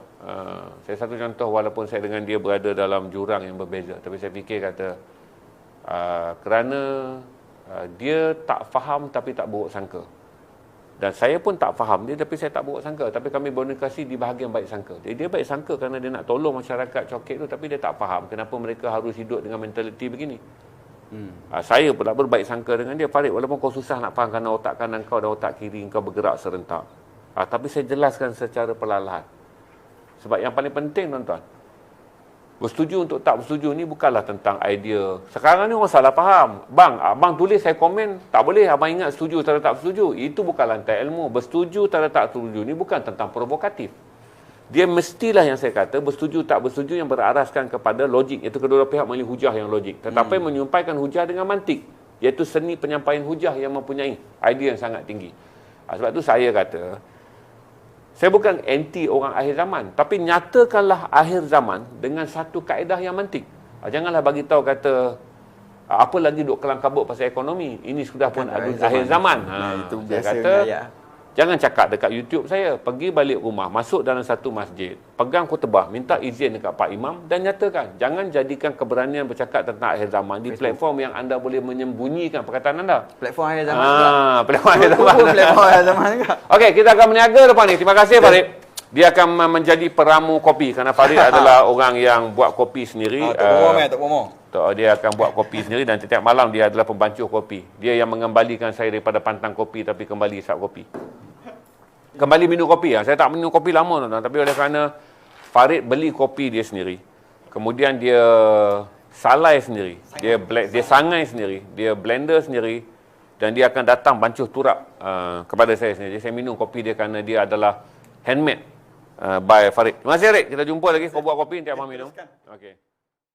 Saya satu contoh walaupun saya dengan dia berada dalam jurang yang berbeza. Tapi saya fikir kata kerana dia tak faham tapi tak buruk sangka. Dan saya pun tak faham dia tapi saya tak buruk sangka. Tapi kami berkomunikasi di bahagian baik sangka. Jadi dia baik sangka kerana dia nak tolong masyarakat coket tu, tapi dia tak faham kenapa mereka harus hidup dengan mentaliti begini. Saya pula berbaik sangka dengan dia. Farid, walaupun kau susah nak faham kerana otak kanan kau dan otak kiri kau bergerak serentak. Tapi saya jelaskan secara perlahan. Sebab yang paling penting tuan-tuan, bersetuju untuk tak bersetuju ni bukanlah tentang idea. Sekarang ni orang salah faham. Abang tulis saya komen, tak boleh abang ingat setuju atau tak setuju. Itu bukan lantai ilmu. Bersetuju atau tak setuju ni bukan tentang provokatif. Dia mestilah yang saya kata bersetuju tak bersetuju yang beraraskan kepada logik, iaitu kedua pihak memilih hujah yang logik. Tetapi menyampaikan hujah dengan mantik, iaitu seni penyampaian hujah yang mempunyai idea yang sangat tinggi. Sebab tu saya kata, saya bukan anti orang akhir zaman, tapi nyatakanlah akhir zaman dengan satu kaedah yang mantik. Janganlah bagi tahu kata apa lagi duk kelang kabut pasal ekonomi. Ini sudah pun akhir zaman. Itu Saya biasa kata ayat. jangan cakap dekat YouTube saya. Pergi balik rumah, masuk dalam satu masjid, pegang khutbah, minta izin dekat Pak Imam dan nyatakan. Jangan jadikan keberanian bercakap tentang akhir zaman di platform yang anda boleh menyembunyikan perkataan anda. Platform akhir zaman. Platform akhir zaman. Platform akhir zaman juga. Okey, kita akan berniaga depan ni. Terima kasih Farid. Dia akan menjadi peramu kopi kerana Farid adalah orang yang buat kopi sendiri. Tak bohong. Dia akan buat kopi sendiri dan setiap malam dia adalah pembancuh kopi. Dia yang mengembalikan saya daripada pantang kopi tapi kembali isap kopi. Kembali minum kopi. Saya tak minum kopi lama tuan-tuan, tapi oleh kerana Farid beli kopi dia sendiri. Kemudian dia salai sendiri. Dia sangai sendiri. Dia blender sendiri. Dan dia akan datang bancuh turap kepada saya sendiri. Jadi saya minum kopi dia kerana dia adalah handmade by Farid. Terima kasih Farid. Kita jumpa lagi. Kau buat kopi nanti abang minum. Okey.